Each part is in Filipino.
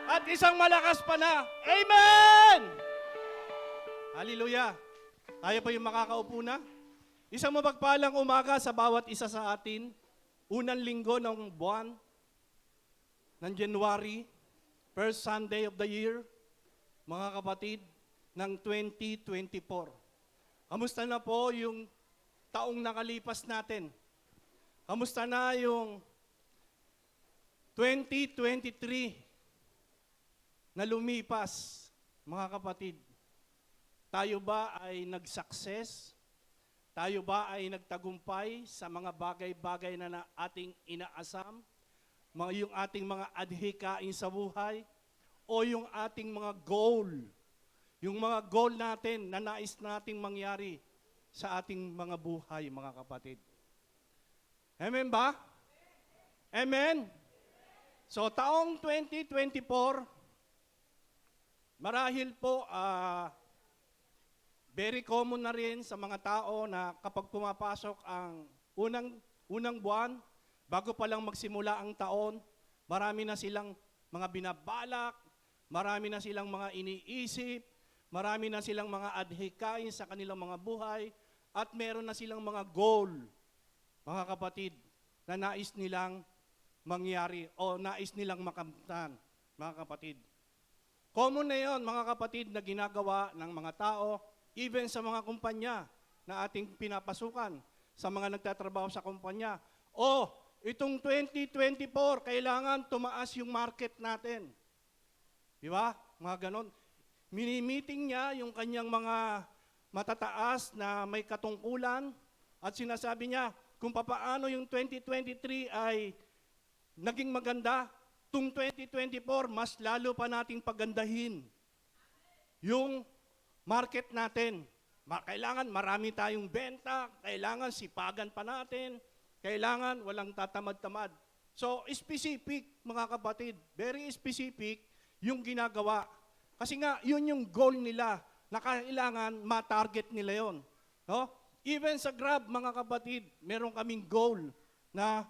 At isang malakas pa na, Amen! Hallelujah! Tayo po yung makakaupo na. Isang mapagpalang umaga sa bawat isa sa atin. Unang linggo ng buwan ng January, first Sunday of the year, mga kapatid, ng 2024. Kamusta na po yung taong nakalipas natin? Kamusta na yung 2023 na lumipas, mga kapatid? Tayo ba ay nag-success? Tayo ba ay nagtagumpay sa mga bagay-bagay na ating inaasam? Yung ating mga adhikain sa buhay? O yung ating mga goal? Yung mga goal natin na nais nating mangyari sa ating mga buhay, mga kapatid. Amen ba? Amen? So, taong 2024, marahil po, very common na rin sa mga tao na kapag pumapasok ang unang buwan, bago pa lang magsimula ang taon, marami na silang mga binabalak, marami na silang mga iniisip, marami na silang mga adhikain sa kanilang mga buhay, at meron na silang mga goal, mga kapatid, na nais nilang mangyari o nais nilang makamtan, mga kapatid. Common na yon, mga kapatid, na ginagawa ng mga tao, even sa mga kumpanya na ating pinapasukan, sa mga nagtatrabaho sa kumpanya. O, itong 2024, kailangan tumaas yung market natin. Di ba? Mga ganon. Mini-meeting niya yung kanyang mga matataas na may katungkulan at sinasabi niya kung papaano yung 2023 ay naging maganda, tung 2024, mas lalo pa nating pagandahin yung market natin. Kailangan marami tayong benta, kailangan sipagan pa natin, kailangan walang tatamad-tamad. So, specific, mga kapatid, very specific yung ginagawa. Kasi nga, yun yung goal nila, na kailangan ma-target nila yon. No? Even sa Grab, mga kapatid, meron kaming goal na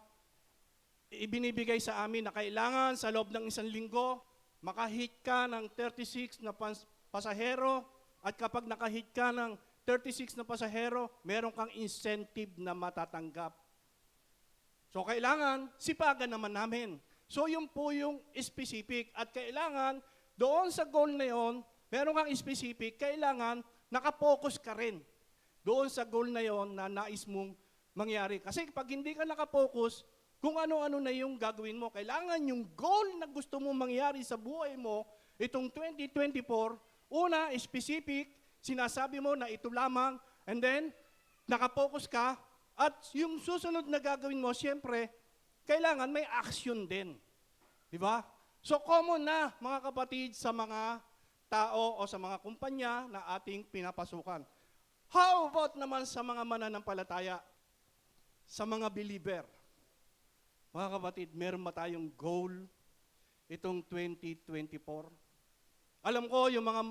ibinibigay sa amin na kailangan sa loob ng isang linggo, makahit ka ng 36 na pasahero, at kapag nakahit ka ng 36 na pasahero, meron kang incentive na matatanggap. So kailangan, sipagan naman namin. So yun po yung specific. At kailangan, doon sa goal na yun, meron kang specific, kailangan nakapokus ka rin doon sa goal na yon na nais mong mangyari. Kasi pag hindi ka nakapokus, kung ano-ano na yung gagawin mo, kailangan yung goal na gusto mong mangyari sa buhay mo, itong 2024, una, specific, sinasabi mo na ito lamang, and then, nakapokus ka, at yung susunod na gagawin mo, siyempre, kailangan may action din. Di ba? So, common na, mga kapatid, sa mga tao o sa mga kumpanya na ating pinapasukan. How about naman sa mga mananampalataya, sa mga believer? Mga kapatid, meron ba tayong goal itong 2024? Alam ko, yung mga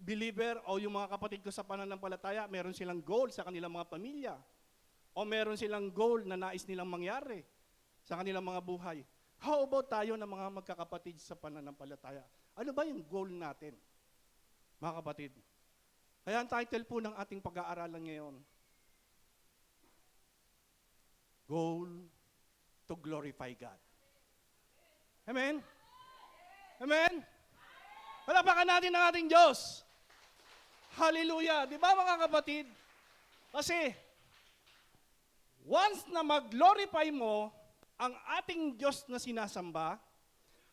believer o yung mga kapatid ko sa pananampalataya, meron silang goal sa kanilang mga pamilya. O meron silang goal na nais nilang mangyari sa kanilang mga buhay. How about tayo na mga magkakapatid sa pananampalataya? Ano ba yung goal natin, mga kapatid? Kaya ang title po ng ating pag-aaralan ngayon, Goal to Glorify God. Amen? Amen? Palapakan natin ang ating Diyos. Hallelujah. Di ba, mga kapatid? Kasi, once na mag-glorify mo ang ating Diyos na sinasamba,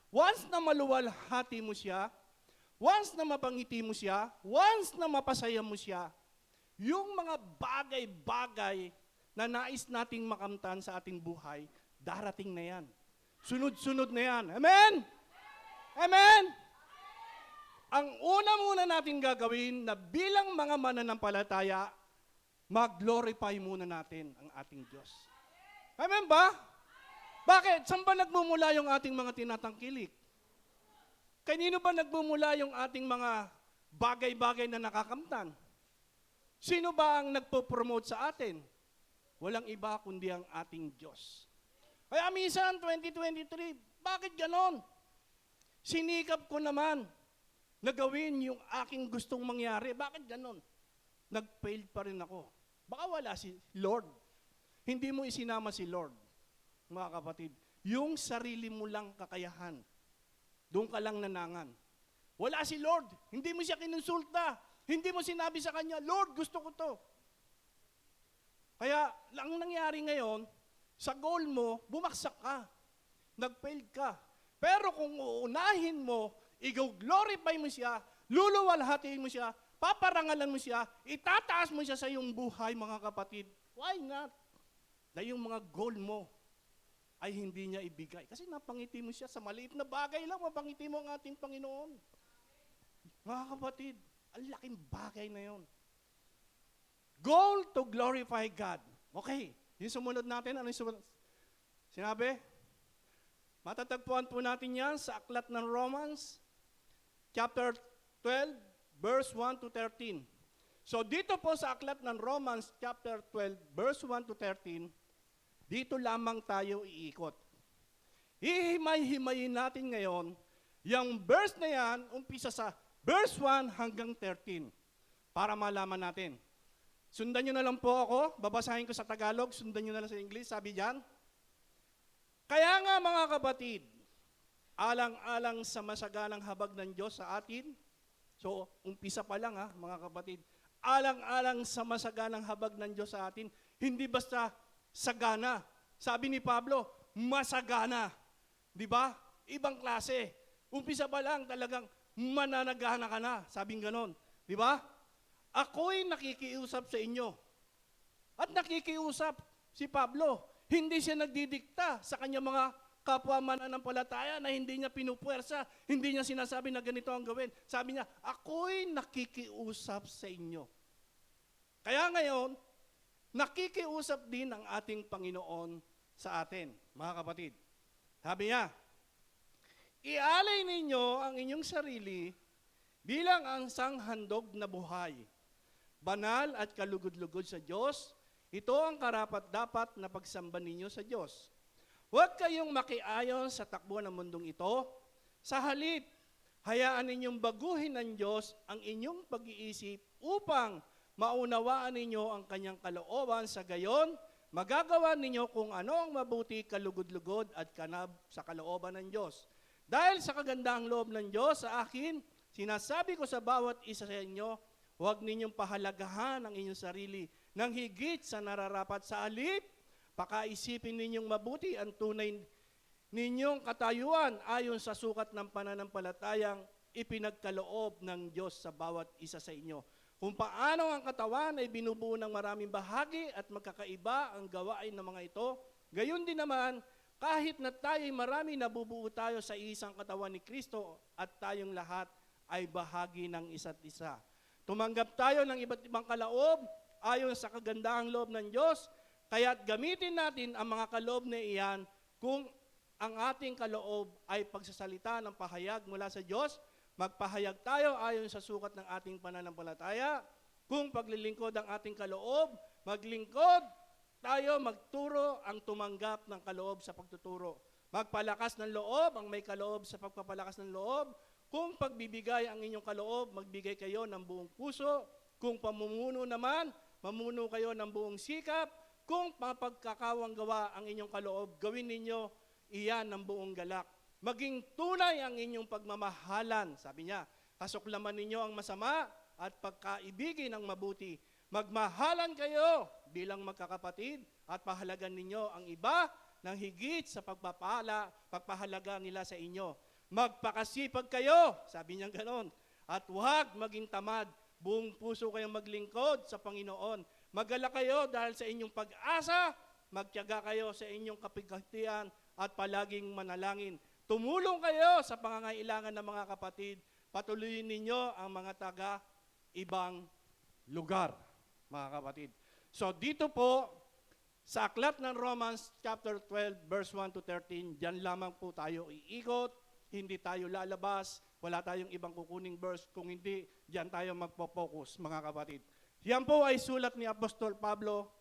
once na maluwalhati mo siya, once na mapangiti mo siya, once na mapasaya mo siya, yung mga bagay-bagay na nais nating makamtan sa ating buhay, darating na yan. Sunod-sunod na yan. Amen? Amen? Ang una muna natin gagawin na bilang mga mananampalataya, mag-glorify muna natin ang ating Diyos. Amen ba? Bakit? Saan ba nagmumula yung ating mga tinatangkilik? Kanino ba nagmumula yung ating mga bagay-bagay na nakakamtan? Sino ba ang nagpo-promote sa atin? Walang iba kundi ang ating Diyos. Kaya minsan, 2023, bakit ganon? Sinikap ko naman na gawin yung aking gustong mangyari. Bakit ganon? Nag-fail pa rin ako. Baka wala si Lord. Hindi mo isinama si Lord, mga kapatid. Yung sarili mo lang kakayahan. Doon ka lang nanangan. Wala si Lord. Hindi mo siya kinonsulta. Hindi mo sinabi sa kanya, Lord, gusto ko to. Kaya, ang nangyari ngayon, sa goal mo, bumaksak ka. Nag-fail ka. Pero kung uunahin mo, i-glorify mo siya, luluwalhatiin mo siya, paparangalan mo siya, itataas mo siya sa iyong buhay, mga kapatid. Why not? Dahil yung mga goal mo ay hindi niya ibigay. Kasi napangiti mo siya sa maliit na bagay lang, mapangiti mo ang ating Panginoon. Mga kapatid, ang laking bagay na yon. Goal to glorify God. Okay, yung sumunod natin, ano yung sumunod? Sinabi? Matatagpuan po natin yan sa aklat ng Romans, chapter 12, verse 1 to 13. So dito po sa aklat ng Romans, chapter 12, verse 1 to 13, dito lamang tayo iikot. Hihimay-himayin natin ngayon, yung verse na yan, umpisa sa verse 1 hanggang 13, para malaman natin. Sundan nyo na lang po ako, babasahin ko sa Tagalog, sundan nyo na lang sa English, sabi dyan. Kaya nga mga kapatid, alang-alang sa masaganang habag ng Diyos sa atin, so umpisa pa lang mga kapatid, alang-alang sa masaganang habag ng Diyos sa atin, hindi basta sagana. Sabi ni Pablo, masagana. Di ba? Ibang klase. Umpisa pa lang talagang mananagana ka na. Sabing ganon. Di ba? Ako'y nakikiusap sa inyo. At nakikiusap si Pablo. Hindi siya nagdidikta sa kanyang mga kapwa mananampalataya na hindi niya pinupuwersa, hindi niya sinasabi na ganito ang gawin. Sabi niya, ako'y nakikiusap sa inyo. Kaya ngayon, nakikiusap din ang ating Panginoon sa atin, mga kapatid. Sabi niya, ialay ninyo ang inyong sarili bilang ang sanghandog na buhay, banal at kalugod-lugod sa Diyos. Ito ang karapat-dapat na pagsamba ninyo sa Diyos. Huwag kayong makiayon sa takbo ng mundong ito. Sa halip, hayaan ninyong baguhin ng Diyos ang inyong pag-iisip upang maunawaan ninyo ang kanyang kalooban. Sa gayon, magagawa ninyo kung ano ang mabuti, kalugod-lugod at kanab sa kalooban ng Diyos. Dahil sa kagandahang loob ng Diyos sa akin, sinasabi ko sa bawat isa sa inyo, huwag ninyong pahalagahan ang inyong sarili nang higit sa nararapat. Sa halip, pakaisipin ninyong mabuti ang tunay ninyong katayuan ayon sa sukat ng pananampalatayang ipinagkaloob ng Diyos sa bawat isa sa inyo. Kung paano ang katawan ay binubuo ng maraming bahagi at magkakaiba ang gawain ng mga ito, gayon din naman, kahit na tayo'y marami, nabubuo tayo sa isang katawan ni Kristo at tayong lahat ay bahagi ng isa't isa. Tumanggap tayo ng iba't ibang kaloob ayon sa kagandahang loob ng Diyos, kaya't gamitin natin ang mga kaloob na iyan kung ang ating kaloob ay pagsasalita ng pahayag mula sa Diyos. Magpahayag tayo ayon sa sukat ng ating pananampalataya. Kung paglilingkod ang ating kaloob, maglingkod tayo, magturo ang tumanggap ng kaloob sa pagtuturo. Magpalakas ng loob ang may kaloob sa pagpapalakas ng loob. Kung pagbibigay ang inyong kaloob, magbigay kayo ng buong puso. Kung pamumuno naman, mamuno kayo ng buong sikap. Kung mapagkakawang gawa ang inyong kaloob, gawin ninyo iyan ng buong galak. Maging tunay ang inyong pagmamahalan, sabi niya. Kasuklaman ninyo ang masama at pagkaibigin ang mabuti. Magmahalan kayo bilang magkakapatid at pahalagan ninyo ang iba ng higit sa pagpapahalaga nila sa inyo. Magpakasipag kayo, sabi niya ganon. At huwag maging tamad, buong puso kayong maglingkod sa Panginoon. Magalak kayo dahil sa inyong pag-asa, magtiyaga kayo sa inyong kapigatian at palaging manalangin. Tumulong kayo sa pangangailangan ng mga kapatid. Patuloyin ninyo ang mga taga-ibang lugar, mga kapatid. So dito po, sa aklat ng Romans chapter 12, verse 1 to 13, diyan lamang po tayo iikot, hindi tayo lalabas, wala tayong ibang kukuning verse, kung hindi, diyan tayo magpo-focus, mga kapatid. Yan po ay sulat ni Apostol Pablo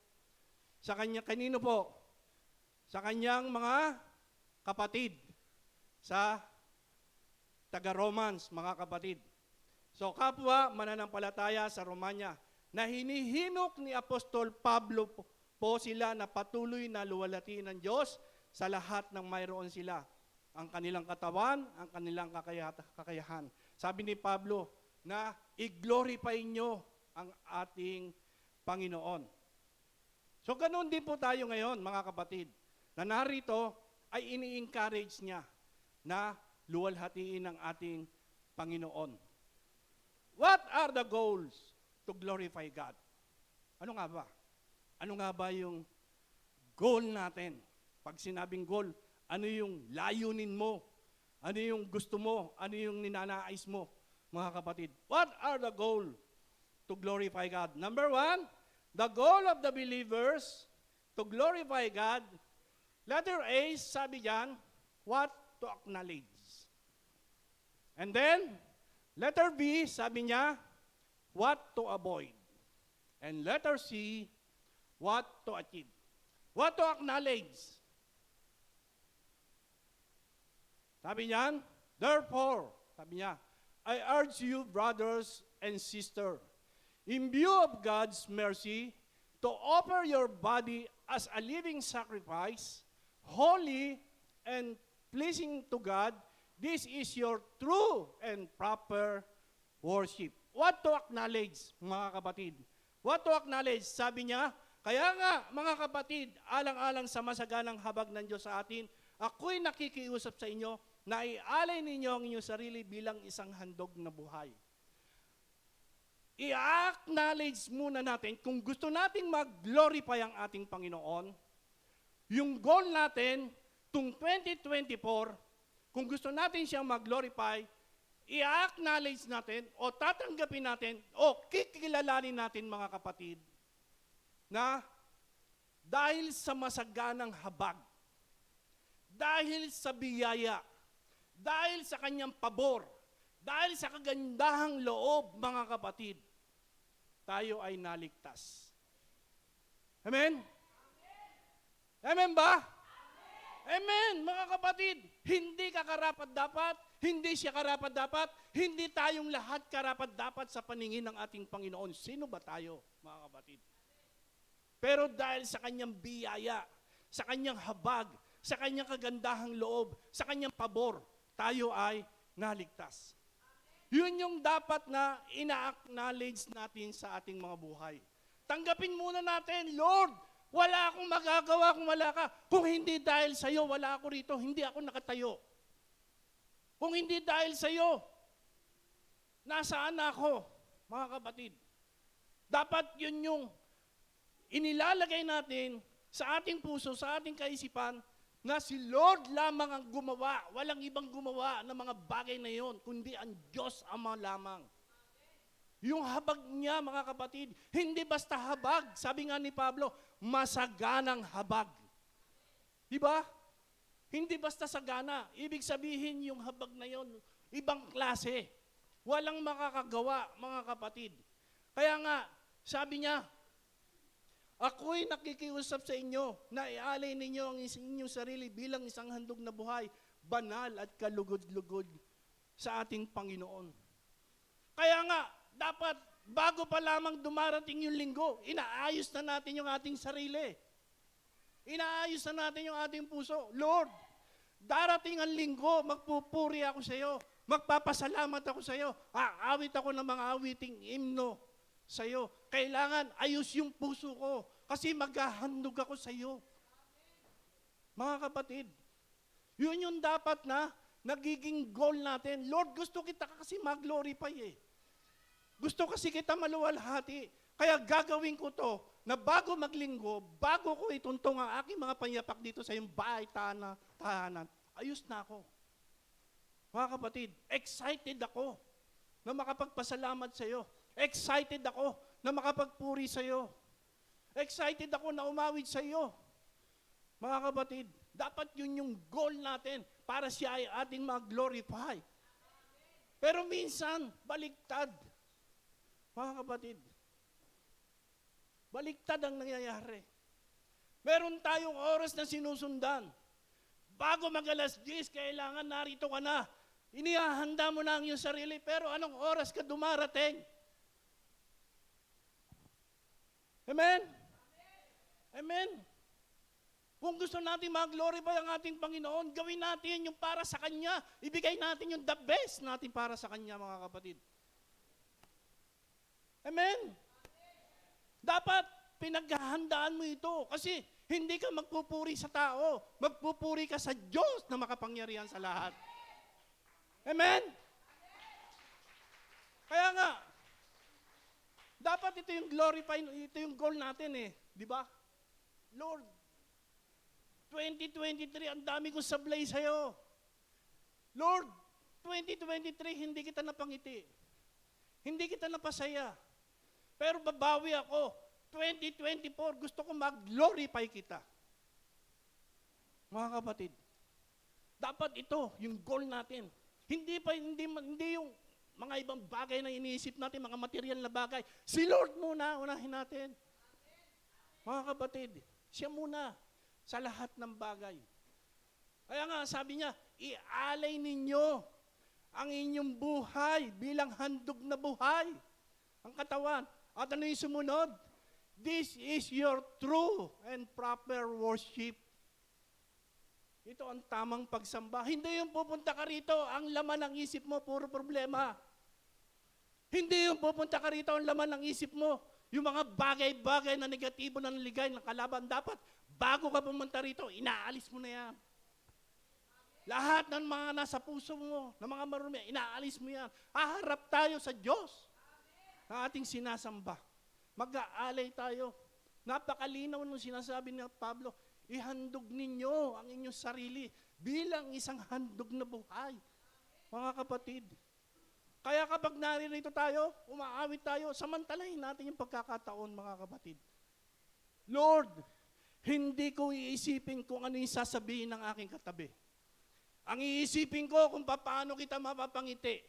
sa kanya, kanino po? Sa kanyang mga kapatid sa taga-Romans, mga kapatid. So kapwa mananampalataya sa Romanya, na hinihinok ni Apostol Pablo po sila na patuloy na luwalhatiin ng Diyos sa lahat ng mayroon sila. Ang kanilang katawan, ang kanilang kakayahan. Sabi ni Pablo na i-glorify nyo ang ating Panginoon. So ganoon din po tayo ngayon, mga kapatid, na narito ay ini-encourage niya na luwalhatiin ang ating Panginoon. What are the goals to glorify God? Ano nga ba? Ano nga ba yung goal natin? Pag sinabing goal, ano yung layunin mo? Ano yung gusto mo? Ano yung ninanais mo, mga kapatid? What are the goal to glorify God? Number one, the goal of the believers to glorify God. Letter A, sabi diyan, what to acknowledge. And then, letter B, sabi niya, what to avoid. And letter C, what to achieve. What to acknowledge. Sabi niyan, therefore, sabi niya, I urge you, brothers and sisters, in view of God's mercy, to offer your body as a living sacrifice, holy and pleasing to God. This is your true and proper worship. What to acknowledge, mga kapatid? What to acknowledge? Sabi niya, kaya nga, mga kapatid, alang-alang sa masaganang habag ng Diyos sa atin, ako'y nakikiusap sa inyo na ialay ninyo ang inyong sarili bilang isang handog na buhay. I-acknowledge muna natin kung gusto nating mag-glorify ang ating Panginoon, yung goal natin, tung 2024, kung gusto natin siyang mag-glorify, i-acknowledge natin o tatanggapin natin o kikilalanin natin, mga kapatid, na dahil sa masaganang habag, dahil sa biyaya, dahil sa kanyang pabor, dahil sa kagandahang loob, mga kapatid, tayo ay naligtas. Amen? Amen ba? Amen, mga kapatid. Hindi ka karapat-dapat, hindi siya karapat-dapat, hindi tayong lahat karapat-dapat sa paningin ng ating Panginoon. Sino ba tayo, mga kapatid? Pero dahil sa kanyang biyaya, sa kanyang habag, sa kanyang kagandahang loob, sa kanyang pabor, tayo ay naligtas. Yun yung dapat na ina-acknowledge natin sa ating mga buhay. Tanggapin muna natin, Lord, wala akong magagawa kung wala ka. Kung hindi dahil sa iyo, wala ako rito, hindi ako nakatayo. Kung hindi dahil sa iyo, nasaan ako, mga kapatid? Dapat yun yung inilalagay natin sa ating puso, sa ating kaisipan, na si Lord lamang ang gumawa, walang ibang gumawa ng mga bagay na yon, kundi ang Diyos Ama lamang. Yung habag niya, mga kapatid, hindi basta habag. Sabi nga ni Pablo, masaganang habag. Diba? Hindi basta sagana. Ibig sabihin yung habag na yon, ibang klase. Walang makakagawa, mga kapatid. Kaya nga, sabi niya, ako'y nakikiusap sa inyo na ialay ninyo ang inyong sarili bilang isang handog na buhay, banal at kalugod-lugod sa ating Panginoon. Kaya nga, dapat bago pa lamang dumarating yung linggo, inaayos na natin yung ating sarili. Inaayos na natin yung ating puso. Lord, darating ang linggo, magpupuri ako sa iyo, magpapasalamat ako sa iyo, aawit ako ng mga awiting himno sa iyo. Kailangan ayos yung puso ko kasi maghahandog ako sa iyo. Mga kapatid, yun yung dapat na nagiging goal natin. Lord, gusto kita kasi mag-glorify eh. Gusto kasi kita maluwalhati. Kaya gagawin ko to na bago maglinggo, bago ko ituntong ang aking mga panyapak dito sa iyong bahay, tahanan, ayos na ako. Mga kapatid, excited ako na makapagpasalamat sa iyo. Excited ako na makapagpuri sa iyo. Excited ako na umawit sa iyo. Mga kapatid, dapat yun yung goal natin para siya ay ating mag-glorify. Pero minsan, baliktad. Mga kapatid, baliktad ang nangyayari. Meron tayong oras na sinusundan. Bago mag-alas 10, kailangan narito ka na. Inihahanda mo na ang iyong sarili, pero anong oras ka dumarating? Amen? Amen? Kung gusto natin mag-glorify ang ating Panginoon, gawin natin yung para sa Kanya. Ibigay natin yung the best natin para sa Kanya, mga kapatid. Amen? Dapat pinaghahandaan mo ito kasi hindi ka magpupuri sa tao, magpupuri ka sa Diyos na makapangyarihan sa lahat. Amen? Kaya nga, dapat ito yung glorify, ito yung goal natin eh. Di ba? Lord, 2023, ang dami kong sablay sa'yo. Lord, 2023, hindi kita napangiti. Hindi kita napasaya. Pero babawi ako. 2024, gusto ko mag-glorify kita. Mga kapatid, dapat ito, yung goal natin. Hindi yung mga ibang bagay na iniisip natin, mga material na bagay. Si Lord muna, unahin natin. Mga kapatid, siya muna sa lahat ng bagay. Kaya nga, sabi niya, ialay ninyo ang inyong buhay bilang handog na buhay. Ang katawan. At ano yung sumunod? This is your true and proper worship. Ito ang tamang pagsamba. Hindi yung pupunta ka rito, ang laman ng isip mo, puro problema. Hindi yung pupunta ka rito, ang laman ng isip mo, yung mga bagay-bagay na negatibo na naligay ng kalaban. Dapat, bago ka pumunta rito, inaalis mo na yan. Lahat ng mga nasa puso mo, ng mga marumi, inaalis mo yan. Haharap tayo sa Diyos na ating sinasamba. Mag-aalay tayo. Napakalinaw nung sinasabi ni Pablo, ihandog ninyo ang inyong sarili bilang isang handog na buhay. Mga kapatid, kaya kapag naririto tayo, umaawit tayo, samantalahin natin yung pagkakataon, mga kapatid. Lord, hindi ko iisipin kung ano yung sasabihin ng aking katabi. Ang iisipin ko kung paano kita mapapangiti,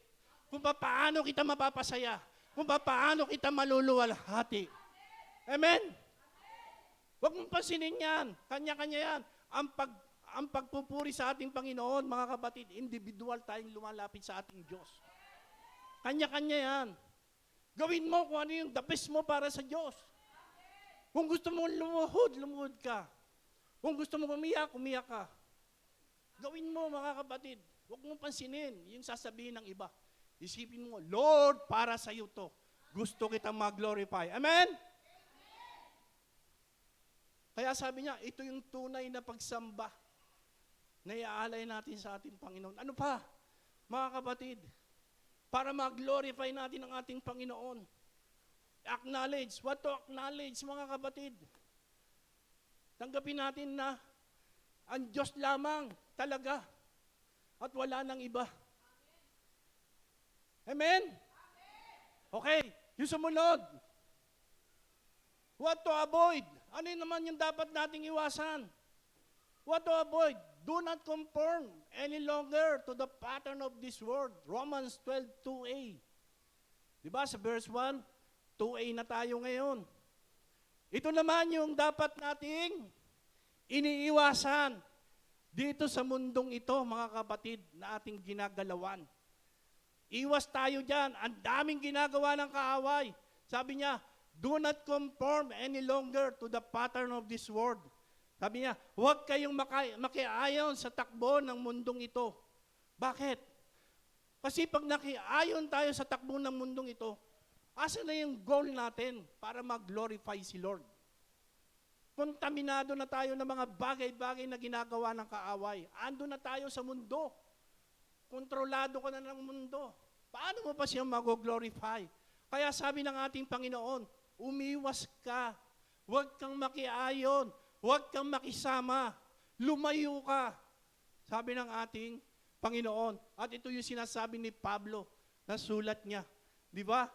kung paano kita mapapasaya, kung paano kita maluluwalhati. Amen? Huwag mong pansinin yan. Kanya-kanya yan. Ang pagpupuri sa ating Panginoon, mga kapatid, individual tayong lumalapit sa ating Diyos. Kanya-kanya yan. Gawin mo kung ano yung the best mo para sa Diyos. Kung gusto mo lumuhod ka. Kung gusto mo umiyak ka. Gawin mo, mga kapatid. Huwag mong pansinin yung sasabihin ng iba. Isipin mo, Lord, para sa iyo to. Gusto kitang mag-glorify. Amen? Kaya sabi niya, ito yung tunay na pagsamba na iaalay natin sa ating Panginoon. Ano pa, mga kapatid? Para mag-glorify natin ang ating Panginoon. Acknowledge. What to acknowledge, mga kapatid? Tanggapin natin na ang Diyos lamang talaga at wala nang iba. Amen? Okay, yung sumunod. What to avoid? Ano naman yung dapat nating iwasan? What to avoid? Do not conform any longer to the pattern of this world. Romans 12:2a. Diba sa verse 1, 2a na tayo ngayon. Ito naman yung dapat nating iniiwasan dito sa mundong ito, mga kapatid, na ating ginagalawan. Iwas tayo dyan. Ang daming ginagawa ng kaaway. Sabi niya, do not conform any longer to the pattern of this world. Sabi niya, huwag kayong makiayon sa takbo ng mundong ito. Bakit? Kasi pag nakiayon tayo sa takbo ng mundong ito, asa na yung goal natin para mag-glorify si Lord? Kontaminado na tayo ng mga bagay-bagay na ginagawa ng kaaway. Ando na tayo sa mundo. Kontrolado ka na ng mundo. Paano mo pa siya mag-glorify? Kaya sabi ng ating Panginoon, umiwas ka. Huwag kang makiayon. Huwag kang makisama. Lumayo ka. Sabi ng ating Panginoon. At ito yung sinasabi ni Pablo na sulat niya. Di ba?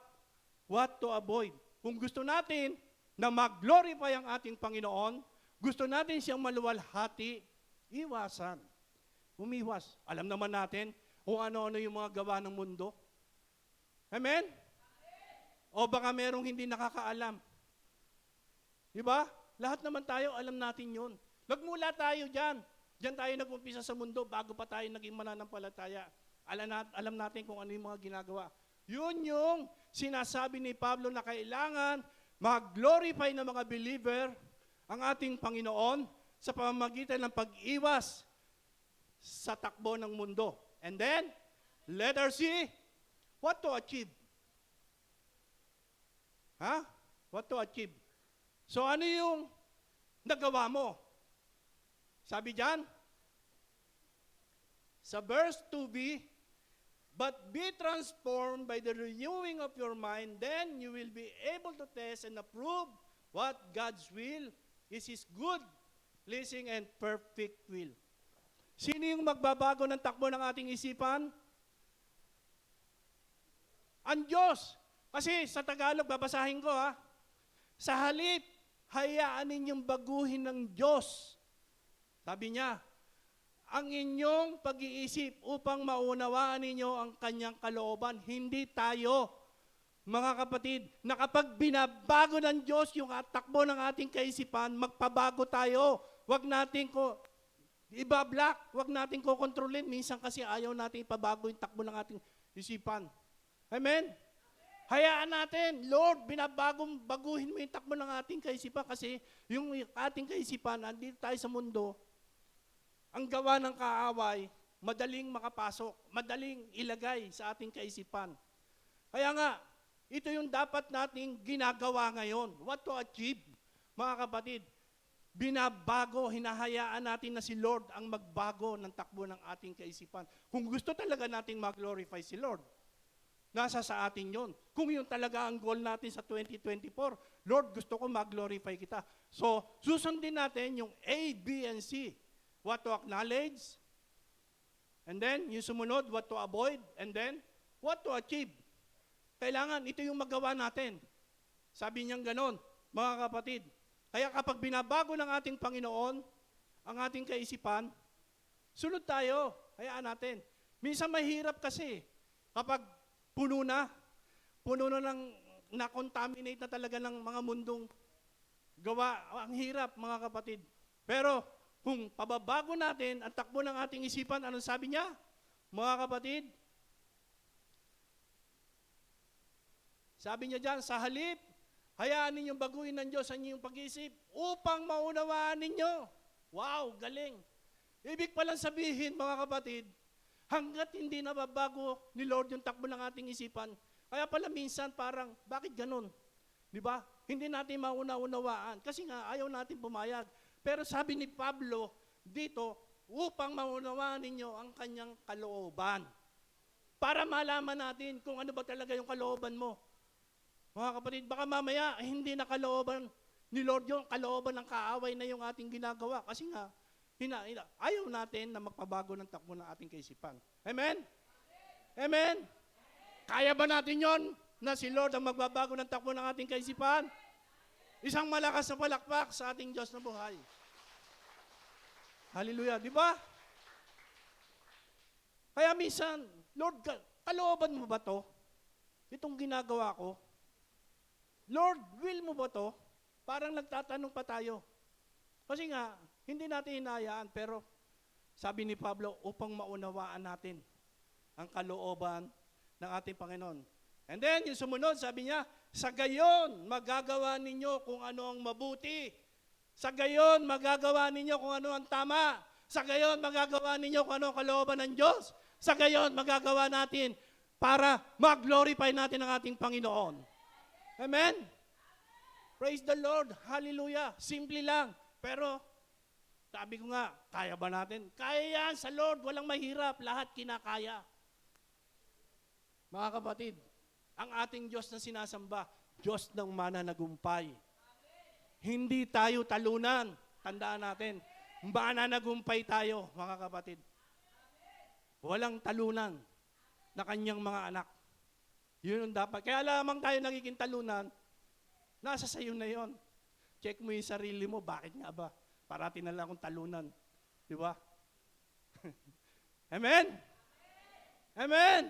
What to avoid. Kung gusto natin na mag-glorify ang ating Panginoon, gusto natin siyang maluwalhati, iwasan. Umiwas. Alam naman natin kung ano-ano yung mga gawa ng mundo. Amen? O baka merong hindi nakakaalam. Diba? Lahat naman tayo, alam natin yun. Nagmula tayo dyan. Diyan tayo nag-umpisa sa mundo bago pa tayo naging mananampalataya. Alam natin kung ano yung mga ginagawa. Yun yung sinasabi ni Pablo na kailangan mag-glorify ng mga believer ang ating Panginoon sa pamamagitan ng pag-iwas sa takbo ng mundo. And then, letter C, what to achieve? What to achieve? So ano yung nagawa mo? Sabi diyan, sa verse 2b, but be transformed by the renewing of your mind, then you will be able to test and approve what God's will is His good, pleasing, and perfect will. Sino yung magbabago ng takbo ng ating isipan? Ang Diyos. Kasi sa Tagalog, babasahin ko sa halip, hayaan ninyong baguhin ng Diyos. Sabi niya, ang inyong pag-iisip upang maunawaan ninyo ang kanyang kalooban. Hindi tayo, mga kapatid, na kapag binabago ng Diyos yung takbo ng ating kaisipan, magpabago tayo. Huwag natin ibablock, huwag natin kontrolin. Minsan kasi ayaw natin ipabago yung takbo ng ating isipan. Amen? Hayaan natin, Lord, baguhin mo yung takbo ng ating kaisipan kasi yung ating kaisipan, andito tayo sa mundo, ang gawa ng kaaway, madaling makapasok, madaling ilagay sa ating kaisipan. Kaya nga, ito yung dapat nating ginagawa ngayon. What to achieve, mga kapatid? Binabago, hinahayaan natin na si Lord ang magbago ng takbo ng ating kaisipan. Kung gusto talaga nating mag-glorify si Lord, nasa sa atin yon. Kung yun talaga ang goal natin sa 2024, Lord, gusto ko mag-glorify kita. So, susundin natin yung A, B, and C. What to acknowledge, and then yung sumunod, what to avoid, and then what to achieve. Kailangan, ito yung magawa natin. Sabi niyang ganon, mga kapatid. Kaya kapag binabago ng ating Panginoon ang ating kaisipan, sunod tayo, hayaan natin. Minsan mahirap kasi, kapag puno na ng na-contaminate na talaga ng mga mundong gawa, ang hirap, mga kapatid. Pero, kung pababago natin ang takbo ng ating isipan, anong sabi niya? Mga kapatid, sabi niya dyan, sa halip, hayaan ninyong baguhin ng Diyos ang inyong pag-iisip upang maunawaan ninyo. Wow, galing. Ibig palang sabihin, mga kapatid, hanggat hindi nababago ni Lord yung takbo ng ating isipan, kaya pala minsan parang, bakit ganun? Di ba? Hindi natin mauna-unawaan kasi nga ayaw natin pumayag. Pero sabi ni Pablo dito, upang maunawaan ninyo ang kanyang kalooban. Para malaman natin kung ano ba talaga yung kalooban mo. Mga kapatid, baka mamaya hindi na kalooban ni Lord yung kalooban ng kaaway na yung ating ginagawa. Kasi nga, ayaw natin na magpabago ng takbo ng ating kaisipan. Amen? Amen? Kaya ba natin yon na si Lord ang magbabago ng takbo ng ating kaisipan? Isang malakas na palakpak sa ating Diyos na buhay. Hallelujah, di ba? Kaya minsan, Lord, kalooban mo ba to? Itong ginagawa ko? Lord, will mo ba to? Parang nagtatanong pa tayo. Kasi nga, hindi natin hinayaan, pero sabi ni Pablo, upang maunawaan natin ang kalooban ng ating Panginoon. And then, yung sumunod, sabi niya, sa gayon, magagawa ninyo kung ano ang mabuti. Sa gayon, magagawa ninyo kung ano ang tama. Sa gayon, magagawa ninyo kung ano ang kalooban ng Diyos. Sa gayon, magagawa natin para mag-glorify natin ang ating Panginoon. Amen? Praise the Lord. Hallelujah. Simple lang. Pero, sabi ko nga, kaya ba natin? Kaya yan sa Lord. Walang mahirap. Lahat kinakaya. Mga kapatid, ang ating Diyos na sinasamba, Diyos ng mananagumpay. Hindi tayo talunan. Tandaan natin, mananagumpay tayo, mga kapatid. Walang talunan na kanyang mga anak. Yun ang dapat. Kaya lamang tayo nagiging talunan, nasa sayo na yon. Check mo yung sarili mo, bakit nga ba? Parati na lang akong talunan. Di ba? Amen? Amen?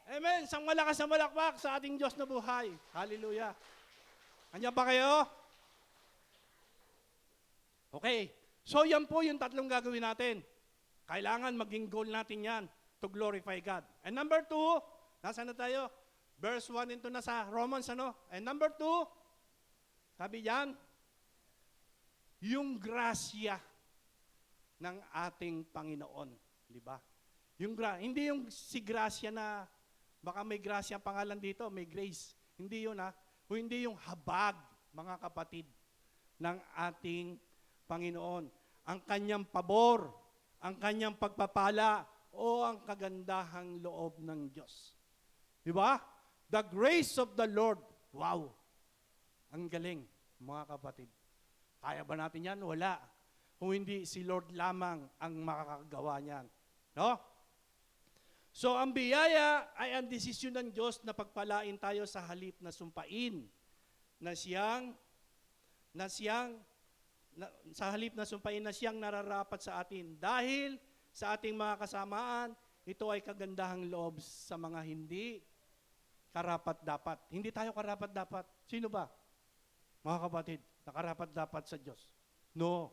Amen. Isang malakas na malakpak sa ating Diyos na buhay. Hallelujah. Andiyan ba kayo? Okay. So yan po yung tatlong gagawin natin. Kailangan maging goal natin yan. to glorify God. And number 2, nasaan na tayo? Verse 1 into nasa Romans, ano? And number 2, sabi diyan, yung grasya ng ating Panginoon. Di ba? Hindi yung si grasya na, baka may grasya ang pangalan dito, may grace. Hindi yun o hindi yung habag, mga kapatid, ng ating Panginoon. Ang kanyang pabor, ang kanyang pagpapala, o ang kagandahang loob ng Diyos. Di ba? The grace of the Lord. Wow! Ang galing, mga kapatid. Kaya ba natin yan? Wala. Kung hindi si Lord lamang ang makakagawa niyan. No? So, ang biyaya ay ang desisyon ng Diyos na pagpalain tayo sa halip na sumpain na sa halip na sumpain na siyang nararapat sa atin. Dahil sa ating mga kasamaan, ito ay kagandahang loob sa mga hindi karapat-dapat. Hindi tayo karapat-dapat. Sino ba? Mga kapatid, na karapat-dapat sa Diyos. No.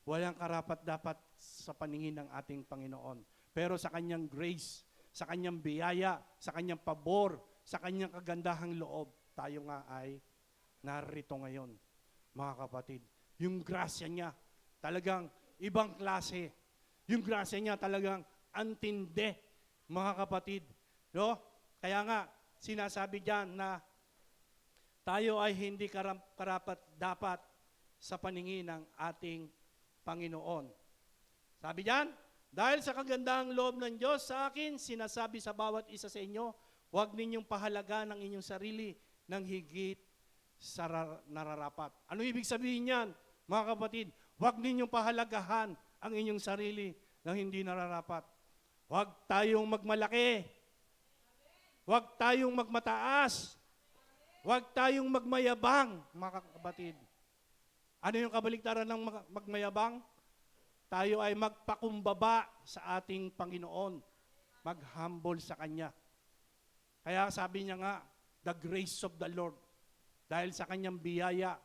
Walang karapat-dapat sa paningin ng ating Panginoon. Pero sa kanyang grace, sa kanyang biyaya, sa kanyang pabor, sa kanyang kagandahang loob, tayo nga ay narito ngayon, mga kapatid. Yung grasya niya, talagang ibang klase. Yung grasya niya talagang antindi, mga kapatid. No? Kaya nga, sinasabi diyan na tayo ay hindi karapat-dapat sa paningin ng ating Panginoon. Sabi diyan, dahil sa kagandahang loob ng Diyos sa akin, sinasabi sa bawat isa sa inyo, huwag ninyong pahalagaan ang inyong sarili ng higit sa nararapat. Ano ibig sabihin niyan, mga kapatid? Huwag ninyong pahalagahan ang inyong sarili ng hindi nararapat. Huwag tayong magmalaki. Huwag tayong magmataas. Huwag tayong magmayabang, mga kapatid. Ano yung kabaliktaran ng magmayabang? Tayo ay magpakumbaba sa ating Panginoon. Mag-humble sa Kanya. Kaya sabi niya nga, the grace of the Lord. Dahil sa Kanyang biyaya,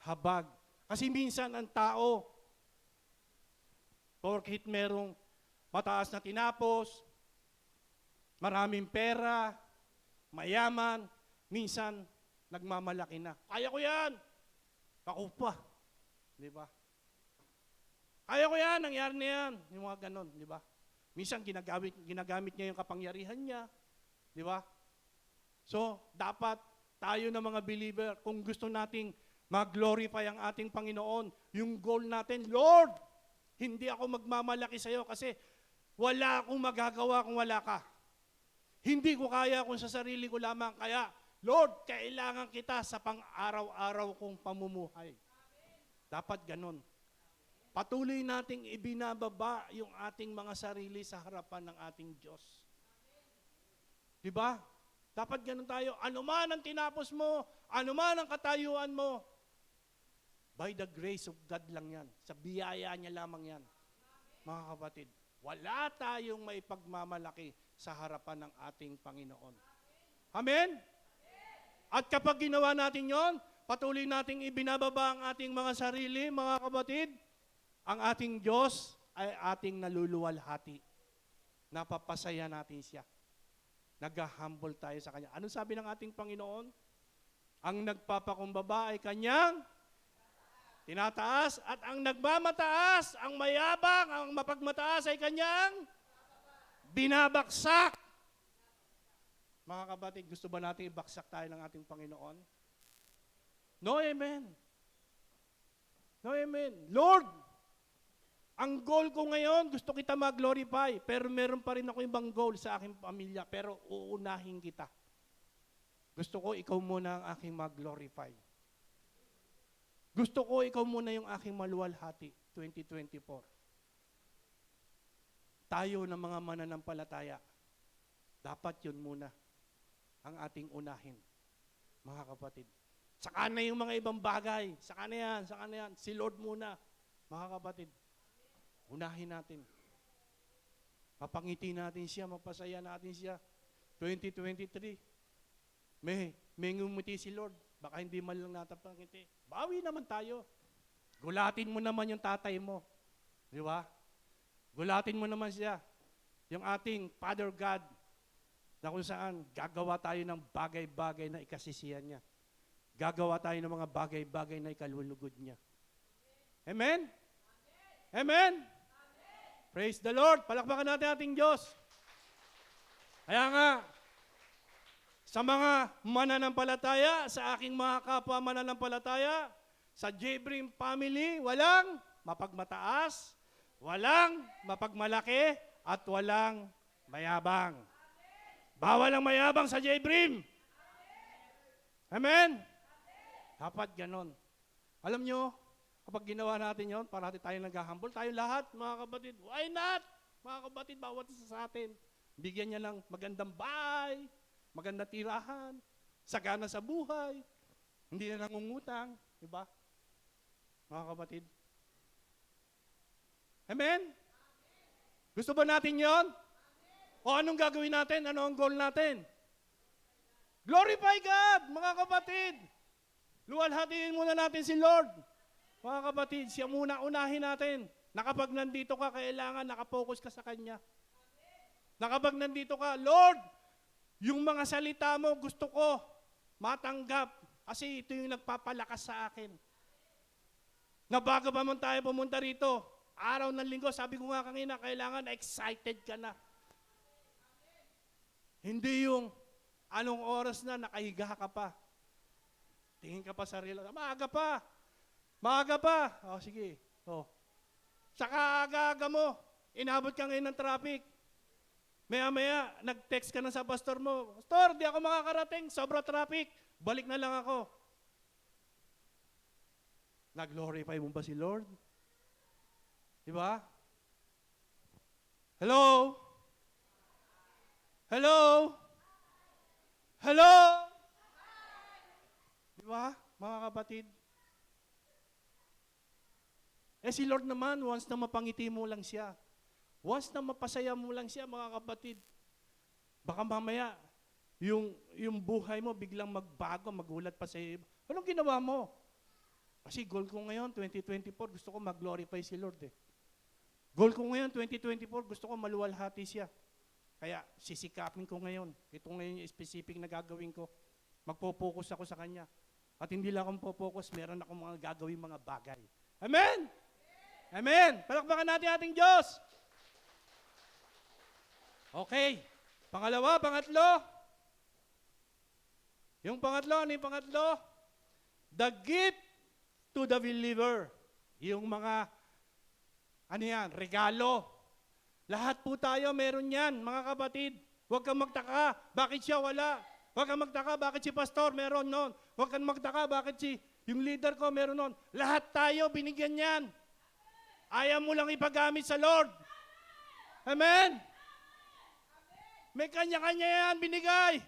habag. Kasi minsan ang tao, porkit merong mataas na tinapos, maraming pera, mayaman, minsan nagmamalaki na. Kaya ko yan! Ako pa. Di ba? Kaya ko yan, nangyari na yan. Yung mga ganon, di ba? Minsan ginagamit niya yung kapangyarihan niya. Di ba? So, dapat tayo na mga believer, kung gusto nating mag-glorify ang ating Panginoon, yung goal natin, Lord, hindi ako magmamalaki sa iyo kasi wala akong magagawa kung wala ka. Hindi ko kaya kung sa sarili ko lamang. Kaya, Lord, kailangan kita sa pang-araw-araw kong pamumuhay. Dapat ganon. Patuloy nating ibinababa yung ating mga sarili sa harapan ng ating Diyos. Diba? Dapat ganun tayo. Ano man ang tinapos mo, ano man ang katayuan mo, by the grace of God lang yan. Sa biyaya niya lamang yan. Mga kapatid, wala tayong maipagmamalaki sa harapan ng ating Panginoon. Amen? At kapag ginawa natin yon, patuloy nating ibinababa ang ating mga sarili, mga kapatid, ang ating Diyos ay ating naluluwalhati. Napapasaya natin siya. Nag-humble tayo sa Kanya. Ano sabi ng ating Panginoon? Ang nagpapakumbaba ay Kanyang tinataas at ang nagmamataas, ang mayabang, ang mapagmataas ay Kanyang binabaksak. Mga kapatid, gusto ba natin ibaksak tayo ng ating Panginoon? No, amen. No, amen. Lord, ang goal ko ngayon, gusto kita mag-glorify, pero meron pa rin ako ibang goal sa aking pamilya, pero uunahin kita. Gusto ko ikaw muna ang aking mag-glorify. Gusto ko ikaw muna yung aking maluwalhati, 2024. Tayo ng mga mananampalataya, dapat yun muna ang ating unahin, mga kapatid. Saka na yung mga ibang bagay, saka na yan, si Lord muna, mga kapatid. Unahin natin. Mapangiti natin siya, mapasaya natin siya. 2023, may ngumiti si Lord. Baka hindi man lang natapangiti. Bawi naman tayo. Gulatin mo naman yung tatay mo. Di ba? Gulatin mo naman siya. yung ating Father God, na kung saan gagawa tayo ng bagay-bagay na ikasisiyan niya. Gagawa tayo ng mga bagay-bagay na ikalulugod niya. Amen? Amen? Praise the Lord. Palakpakan natin ating Diyos. Kaya nga, sa mga mananampalataya, sa aking mga kapwa mananampalataya, sa Jebrim family, walang mapagmataas, walang mapagmalaki, at walang mayabang. Bawal ang mayabang sa Jebrim. Amen? Dapat ganon. Alam nyo, kapag ginawa natin yon, parati tayo naghahambol, tayo lahat, mga kapatid, why not? Mga kapatid, bawat isa sa atin, bigyan niya ng magandang bahay, magandang tirahan, sagana sa buhay, hindi na nangungutang, di ba? Mga kapatid. Amen? Gusto ba natin yon? O anong gagawin natin? Ano ang goal natin? Glorify God, mga kapatid. Luwalhatiin muna natin si Lord. Mga kapatid, siya muna unahin natin. Na kapag nandito ka, kailangan nakapokus ka sa Kanya. Na kapag nandito ka, Lord, yung mga salita mo gusto ko matanggap kasi ito yung nagpapalakas sa akin. Na bago pa man tayo pumunta rito, araw ng linggo, sabi ko nga kanina, kailangan excited ka na. Hindi yung anong oras na nakahiga ka pa. Tingin ka pa sa relo, maaga pa. Maaga pa. O sige. O. Saka aga-aga mo, inabot ka ngayon ng traffic. Maya-maya, nag-text ka na sa pastor mo, Pastor, di ako makakarating, sobra traffic, balik na lang ako. Nag-glorify mo ba si Lord? Di ba? Hello? Hello? Hello? Di ba, mga kapatid? Si Lord naman, once na mapangiti mo lang siya, once na mapasaya mo lang siya, mga kapatid, baka mamaya, yung buhay mo biglang magbago, magulat pa sa iyo. Anong ginawa mo? Kasi goal ko ngayon, 2024, gusto ko mag-glorify si Lord eh. Goal ko ngayon, 2024, gusto ko maluwalhati siya. Kaya sisikapin ko ngayon. Ito ngayon yung specific na gagawin ko. Magpo-focus ako sa Kanya. At hindi lang akong po-focus, meron akong mga gagawin mga bagay. Amen? Amen. Palakpakan natin ating Diyos. Okay. Pangalawa, pangatlo. Yung pangatlo, ano yung pangatlo? The gift to the believer. Yung mga, ano yan, regalo. Lahat po tayo meron yan, mga kapatid. Huwag kang magtaka, bakit siya wala? Huwag kang magtaka, bakit si pastor meron nun? Huwag kang magtaka, bakit yung leader ko meron nun? Lahat tayo binigyan yan. Ayaw mo lang ipagamit sa Lord. Amen? May kanya-kanya yan binigay.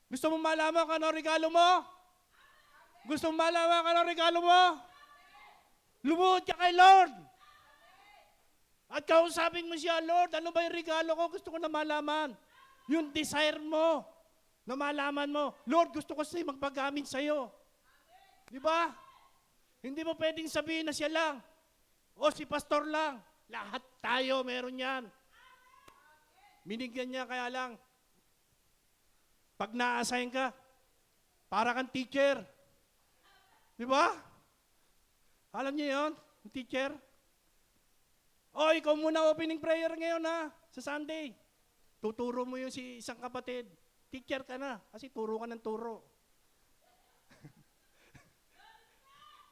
Gusto mo malaman kung ano regalo mo? Gusto mo malaman kung ano regalo mo? Lumuhod ka kay Lord. At kausapin mo siya, Lord, ano ba yung regalo ko? Gusto ko na malaman. Yung desire mo, na malaman mo, Lord, gusto ko siya magpagamit sa'yo. Di ba? Hindi mo pwedeng sabihin na siya lang. O si pastor lang. Lahat tayo meron yan. Binigyan niya kaya lang. Pag na-assign ka, para kang teacher. Di ba? Alam niyo yun? Yung teacher? O, ikaw muna opening prayer ngayon ha, sa Sunday. Tuturo mo yung si isang kapatid. Teacher ka na, kasi turo ka ng turo.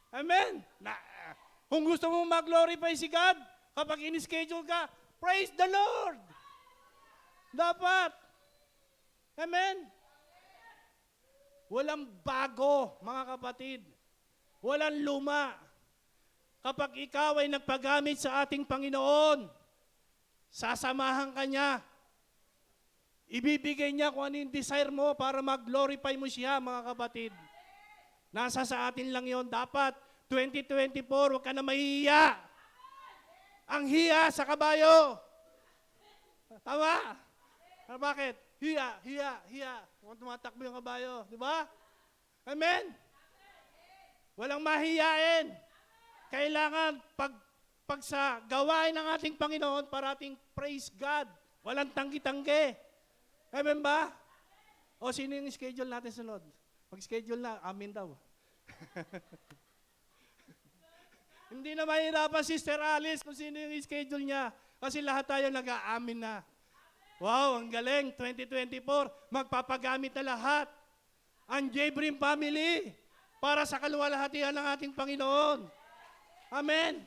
Amen? Kung gusto mo mag-glorify si God, kapag in-schedule ka, praise the Lord! Dapat. Amen? Walang bago, mga kapatid. Walang luma. Kapag ikaw ay nagpagamit sa ating Panginoon, sasamahan ka niya. Ibibigay niya kung ano yung desire mo para mag-glorify mo siya, mga kapatid. Nasa sa atin lang yon. Dapat 2024, huwag ka na mahihiya. Ang hiya sa kabayo. Tama? Bakit? Hiya. Kung tumatakbo yung kabayo. Di ba? Amen? Walang mahiyain. Kailangan, pag pag sa gawain ng ating Panginoon, parating praise God. Walang tanggi-tanggi. Amen ba? O sino yung schedule natin sunod? Pag-schedule na, amin daw. Hindi na mahirapan, Sister Alice, kung sino yung schedule niya. Kasi lahat tayo nag-aamin na. Wow, ang galing. 2024, magpapagamit na lahat. Ang J-Brim family para sa kaluwalhatian ng ating Panginoon. Amen.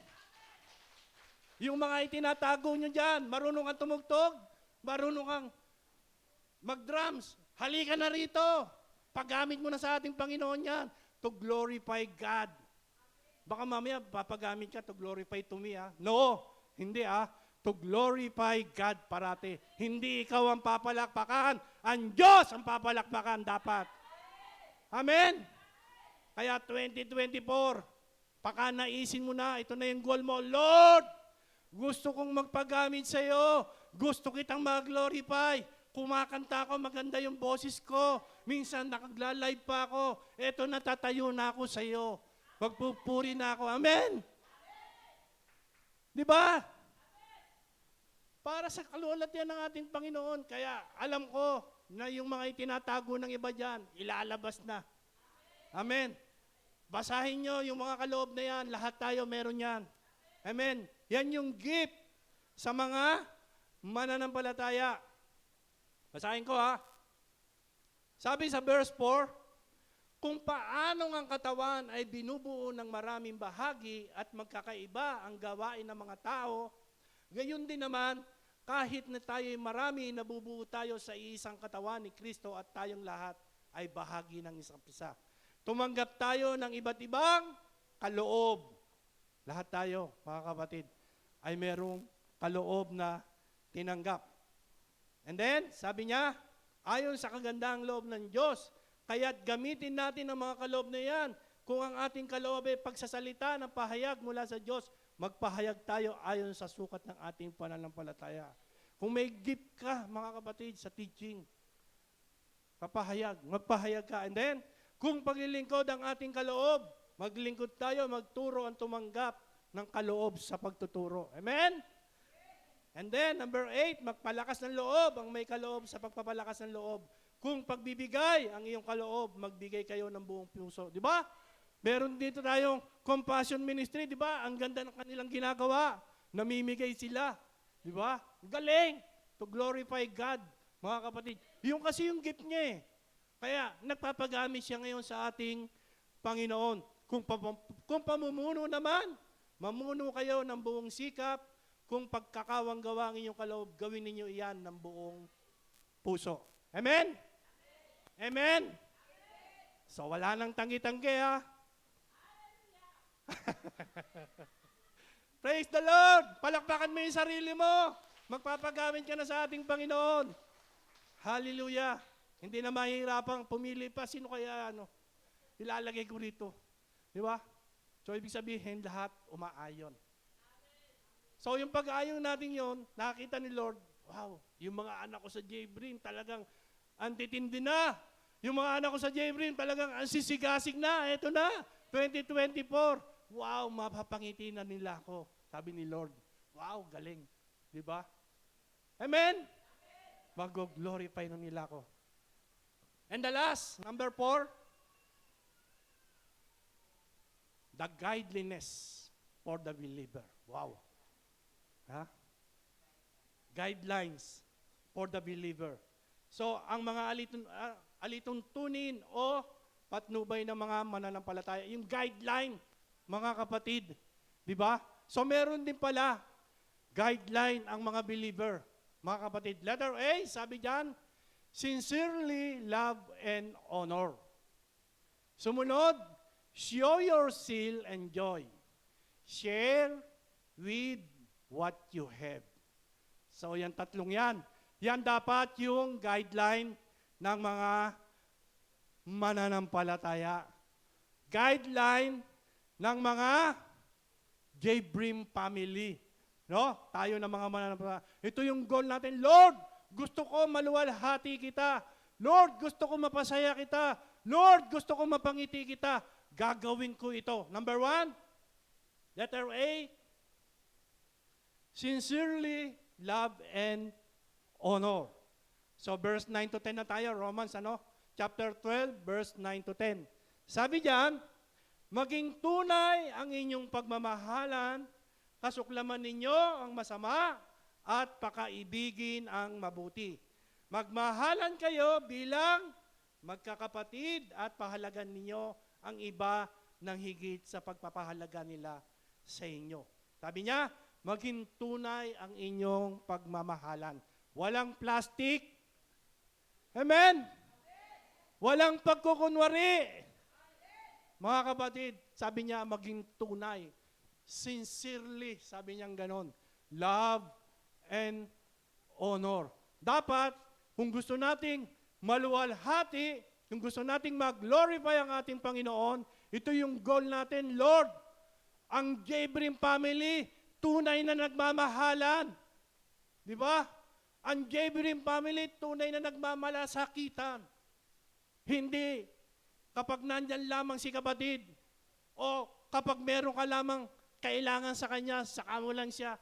Yung mga itinatago nyo dyan, marunong kang tumugtog, marunong kang mag-drums, halika na rito. Paggamit mo na sa ating Panginoon yan to glorify God. Baka mamaya papagamit ka to glorify to me, ha? No, hindi, ha? To glorify God parati. Hindi ikaw ang papalakpakan, ang Diyos ang papalakpakan dapat. Amen? Kaya 2024, baka naisin mo na, ito na yung goal mo, Lord, gusto kong magpagamit sa iyo. Gusto kitang mag-glorify. Kumakanta ako, maganda yung boses ko. Minsan nakagla-live pa ako. Eto, natatayo na ako sa iyo. Magpupuri na ako. Amen? Di ba? Para sa kaluwalhatian ng ating Panginoon. Kaya alam ko na yung mga itinatago ng iba dyan, ilalabas na. Amen? Basahin nyo yung mga kaloob na yan. Lahat tayo meron yan. Amen? Yan yung gift sa mga mananampalataya. Basahin ko, ha. Sabi sa verse 4, kung paano ang katawan ay binubuo ng maraming bahagi at magkakaiba ang gawain ng mga tao, gayon din naman, kahit na tayo'y marami, nabubuo tayo sa isang katawan ni Kristo at tayong lahat ay bahagi ng isang isa. Tumanggap tayo ng iba't ibang kaloob. Lahat tayo, mga kapatid, ay merong kaloob na tinanggap. And then, sabi niya, ayon sa kagandahang loob ng Diyos, kaya't gamitin natin ang mga kaloob na yan. Kung ang ating kaloob ay pagsasalita ng pahayag mula sa Diyos, magpahayag tayo ayon sa sukat ng ating pananampalataya. Kung may gift ka, mga kapatid, sa teaching, magpahayag ka. And then, kung paglilingkod ang ating kaloob, maglingkod tayo, magturo ang tumanggap ng kaloob sa pagtuturo. Amen? And then, number 8, magpalakas ng loob ang may kaloob sa pagpapalakas ng loob. Kung pagbibigay ang iyong kaloob, magbigay kayo ng buong puso. Di ba? Meron dito tayong compassion ministry, di ba? Ang ganda ng kanilang ginagawa. Namimigay sila. Di ba? Galing! To glorify God, mga kapatid. Yung kasi yung gift niya eh. Kaya nagpapagamit siya ngayon sa ating Panginoon. Kung pamumuno naman, mamuno kayo ng buong sikap. Kung pagkakawang gawa ang inyong kaloob, gawin ninyo iyan ng buong puso. Amen? Amen? So wala nang tanggi-tanggi, ha? Praise the Lord! Palakpakan mo yung sarili mo. Magpapagamit ka na sa ating Panginoon. Hallelujah! Hindi na mahirapang pumili pa. Sino kaya ilalagay ko rito? Di ba? So ibig sabihin, lahat umaayon. So yung pag-aayon natin yon, nakita ni Lord, wow, yung mga anak ko sa J-Brim talagang antitindi na. Yung mga anak ko sa J-Brim talagang ansisigasig na. Eto na, 2024. Wow, mapapangiti na nila ako. Sabi ni Lord, wow, galing. Di ba? Amen? Mag-glorify na nila ako. And the last, number 4, the guideliness for the believer. Wow. Ha? Guidelines for the believer. So, ang mga alituntunin o patnubay ng mga mananampalataya, yung guideline, mga kapatid, di ba? So, meron din pala guideline ang mga believer, mga kapatid. Letter A, sabi diyan, sincerely love and honor. Sumunod, show your zeal and joy. Share with what you have. So yan tatlong yan. Yan dapat yung guideline ng mga mananampalataya. Guideline ng mga J-Brim family. No? Tayo ng mga mananampalataya. Ito yung goal natin. Lord, gusto ko maluwalhati kita. Lord, gusto ko mapasaya kita. Lord, gusto ko mapangiti kita. Gagawin ko ito. Number 1, letter A, sincerely love and honor. So verse 9 to 10 na tayo, Romans chapter 12, verse 9 to 10. Sabi diyan, maging tunay ang inyong pagmamahalan, kasuklaman ninyo ang masama, at pakaibigin ang mabuti. Magmahalan kayo bilang magkakapatid at pahalagan ninyo ang iba ng higit sa pagpapahalaga nila sa inyo. Sabi niya, maging tunay ang inyong pagmamahalan. Walang plastic. Amen? Walang pagkukunwari. Mga kapatid, sabi niya, maging tunay. Sincerely, sabi niya ganon. Love and honor. Dapat, kung gusto nating maluwalhati, kung gusto nating mag-glorify ang ating Panginoon, ito yung goal natin, Lord. Ang Gabriel family, tunay na nagmamahalan. Di ba? Ang Gabriel family, tunay na nagmamalasakitan. Hindi kapag nandyan lamang si kapatid o kapag meron ka lamang kailangan sa kanya, saka mo lang siya.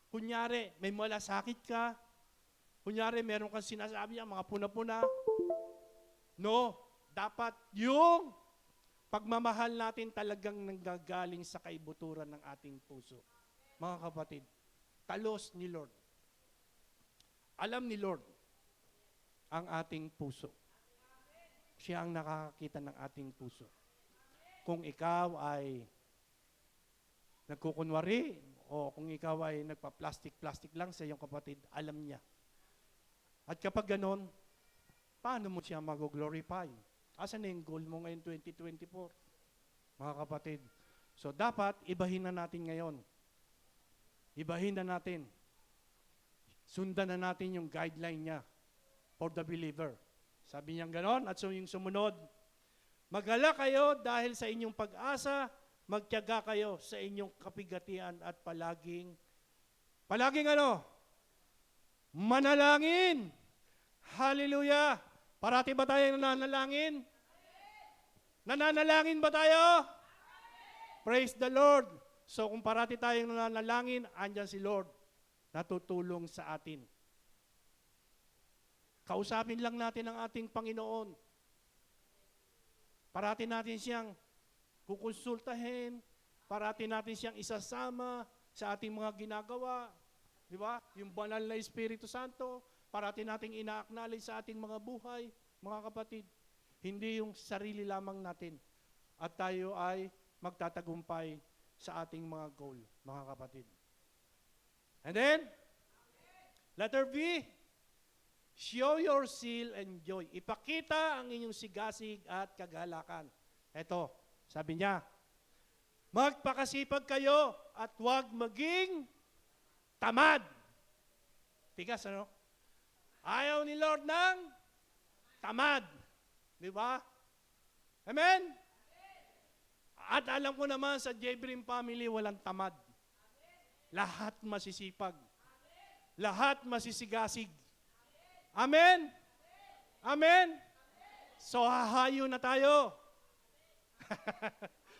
Kunyari, may malasakit ka. Kunyari, meron kang sinasabi niya, mga puna-puna. No, dapat yung pagmamahal natin talagang nanggagaling sa kaibuturan ng ating puso. Mga kapatid, talos ni Lord. Alam ni Lord ang ating puso. Siya ang nakakakita ng ating puso. Kung ikaw ay nagkukunwari o kung ikaw ay nagpa-plastic-plastic lang sa iyong kapatid, alam niya. At kapag ganon, paano mo siya mag-glorify? Asan na yung goal mo ngayon 2024? Mga kapatid. So dapat, ibahin na natin ngayon. Ibahin na natin. Sundan na natin yung guideline niya for the believer. Sabi niya ganon, at so yung sumunod, magala kayo dahil sa inyong pag-asa, magtiyaga kayo sa inyong kapigatian at palaging manalangin. Hallelujah! Parati ba tayo nananalangin? Nananalangin ba tayo? Praise the Lord! So kung parati tayong nananalangin, andyan si Lord, natutulong sa atin. Kausapin lang natin ang ating Panginoon. Parati natin siyang kukonsultahin, parati natin siyang isasama sa ating mga ginagawa. Di ba? Yung banal na Espiritu Santo, parati nating ina-acknowledge sa ating mga buhay, mga kapatid. Hindi yung sarili lamang natin. At tayo ay magtatagumpay sa ating mga goal, mga kapatid. And then, letter B, show your zeal and joy. Ipakita ang inyong sigasig at kagalakan. Ito, sabi niya, magpakasipag kayo at huwag maging tamad. Tigas, ano? Ayaw ni Lord ng tamad. Di ba? Amen? At alam ko naman sa Jebrim family, walang tamad. Lahat masisipag. Lahat masisigasig. Amen? Amen? So hahayo na tayo.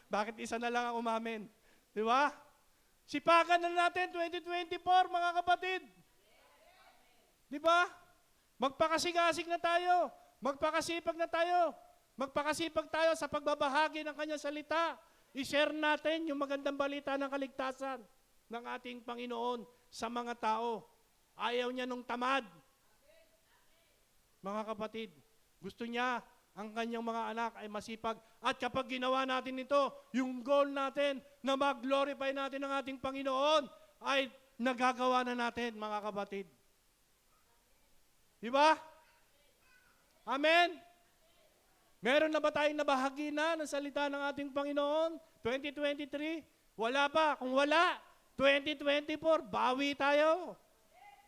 Bakit isa na lang ang umamin? Di ba? Sipagan na natin 2024, mga kapatid. Di ba? Magpakasigasig na tayo. Magpakasipag na tayo. Magpakasipag tayo sa pagbabahagi ng kanyang salita. I-share natin yung magandang balita ng kaligtasan ng ating Panginoon sa mga tao. Ayaw niya nung tamad. Mga kapatid, gusto niya ang kanyang mga anak ay masipag. At kapag ginawa natin ito, yung goal natin na mag-glorify natin ang ating Panginoon ay nagagawa na natin, mga kapatid. Di ba? Amen? Meron na ba tayong nabahagi na ng salita ng ating Panginoon? 2023? Wala pa. Kung wala, 2024, bawi tayo.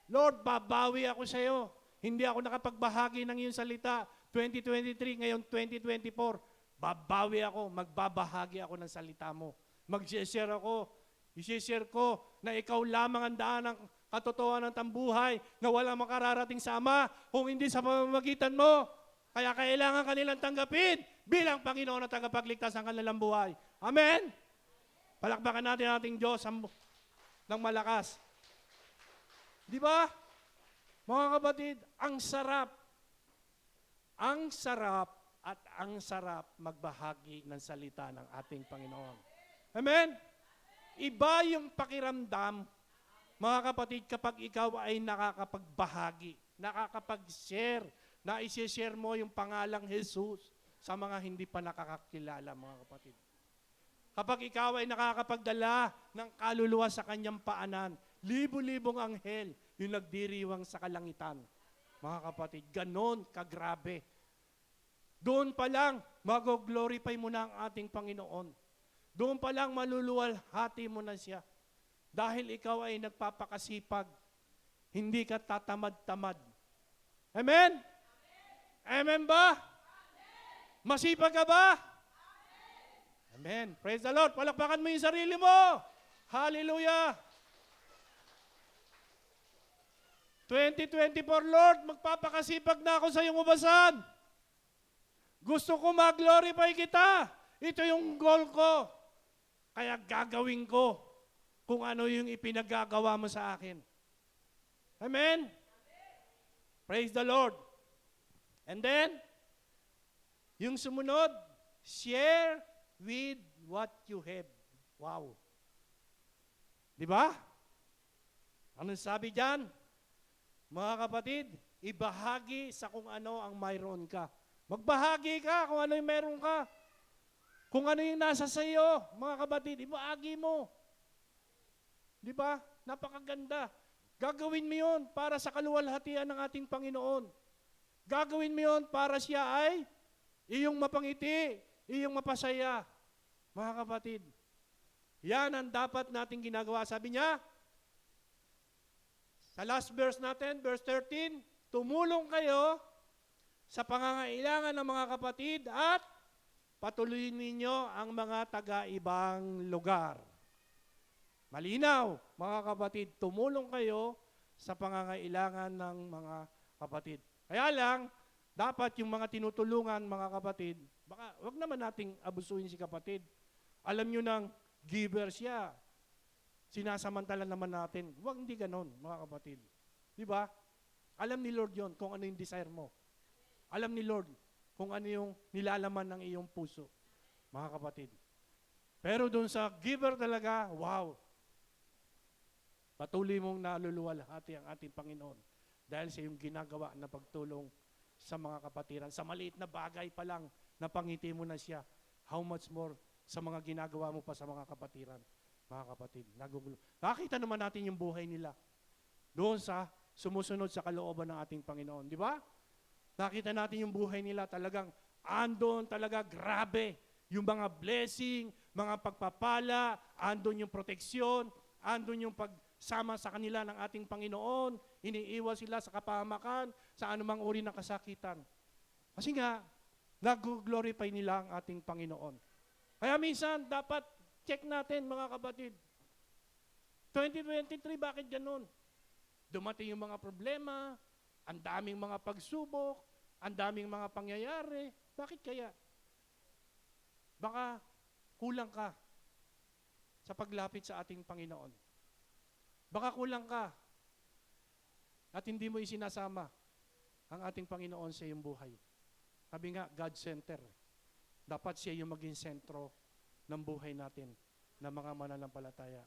Lord, babawi ako sa iyo. Hindi ako nakapagbahagi ng iyong salita. 2023, ngayon 2024, babawi ako, magbabahagi ako ng salita mo. Mag-share ako. I-share ko na ikaw lamang ang daan ng katotohanan ng tambuhay na walang makararating sa Ama kung hindi sa pamamagitan mo. Kaya kailangan kanilang tanggapin bilang Panginoon na tagapagligtas ng kanilang buhay. Amen? Palakpakan natin ang ating Diyos ng malakas. Di ba? Mga kapatid, ang sarap at ang sarap magbahagi ng salita ng ating Panginoon. Amen? Iba yung pakiramdam, mga kapatid, kapag ikaw ay nakakapagbahagi, nakakapag-share, na isi-share mo yung pangalang Jesus sa mga hindi pa nakakakilala, mga kapatid. Kapag ikaw ay nakakapagdala ng kaluluwa sa kanyang paanan, libo-libong anghel yung nagdiriwang sa kalangitan. Mga kapatid, ganon kagrabe. Doon pa lang, mag-glorify mo na ang ating Panginoon. Doon pa lang maluluwalhati mo na siya. Dahil ikaw ay nagpapakasipag, hindi ka tatamad-tamad. Amen? Amen ba? Masipag ka ba? Amen. Praise the Lord. Palakpakan mo yung sarili mo. Hallelujah. 2024, Lord, magpapakasipag na ako sa iyong ubasan. Gusto ko mag-glorify kita. Ito yung goal ko. Kaya gagawin ko kung ano yung ipinagagawa mo sa akin. Amen? Praise the Lord. And then, yung sumunod, share with what you have. Wow. Di ba? Anong sabi dyan? Mga kapatid, ibahagi sa kung ano ang mayroon ka. Magbahagi ka kung ano yung meron ka. Kung ano yung nasa sa iyo, mga kapatid, ibahagi mo. Di ba? Napakaganda. Gagawin mo yun para sa kaluwalhatian ng ating Panginoon. Gagawin mo yun para siya ay iyong mapangiti, iyong mapasaya. Mga kapatid, yan ang dapat nating ginagawa. Sabi niya, sa last verse natin, verse 13, tumulong kayo sa pangangailangan ng mga kapatid at patuloyin ninyo ang mga taga-ibang lugar. Malinaw, mga kapatid, tumulong kayo sa pangangailangan ng mga kapatid. Kaya lang, dapat yung mga tinutulungan, mga kapatid, baka wag naman nating abusuhin si kapatid. Alam nyo nang giver siya. Sinasamantala naman natin. Huwag hindi ganon, mga kapatid. Di ba? Alam ni Lord yon kung ano yung desire mo. Alam ni Lord kung ano yung nilalaman ng iyong puso, mga kapatid. Pero doon sa giver talaga, wow. Patuloy mong naluluwalhati ang ating Panginoon dahil sa iyong ginagawa na pagtulong sa mga kapatiran. Sa maliit na bagay pa lang, napangiti mo na siya. How much more sa mga ginagawa mo pa sa mga kapatiran, mga kapatid. Nakita naman natin yung buhay nila doon sa sumusunod sa kalooban ng ating Panginoon. Di ba? Nakita natin yung buhay nila talagang andon talaga grabe. Yung mga blessing, mga pagpapala, andon yung proteksyon, andon yung pagsama sa kanila ng ating Panginoon, iniiwas sila sa kapahamakan, sa anumang uri ng kasakitan. Kasi nga, nag-glorify nila ang ating Panginoon. Kaya minsan, dapat check natin mga kapatid. 2023, bakit ganun? Dumating yung mga problema, ang daming mga pagsubok, ang daming mga pangyayari. Bakit kaya? Baka kulang ka sa paglapit sa ating Panginoon. Baka kulang ka at hindi mo isinasama ang ating Panginoon sa iyong buhay. Sabi nga, God Center. Dapat siya yung maging sentro ng buhay natin na mga mananampalataya.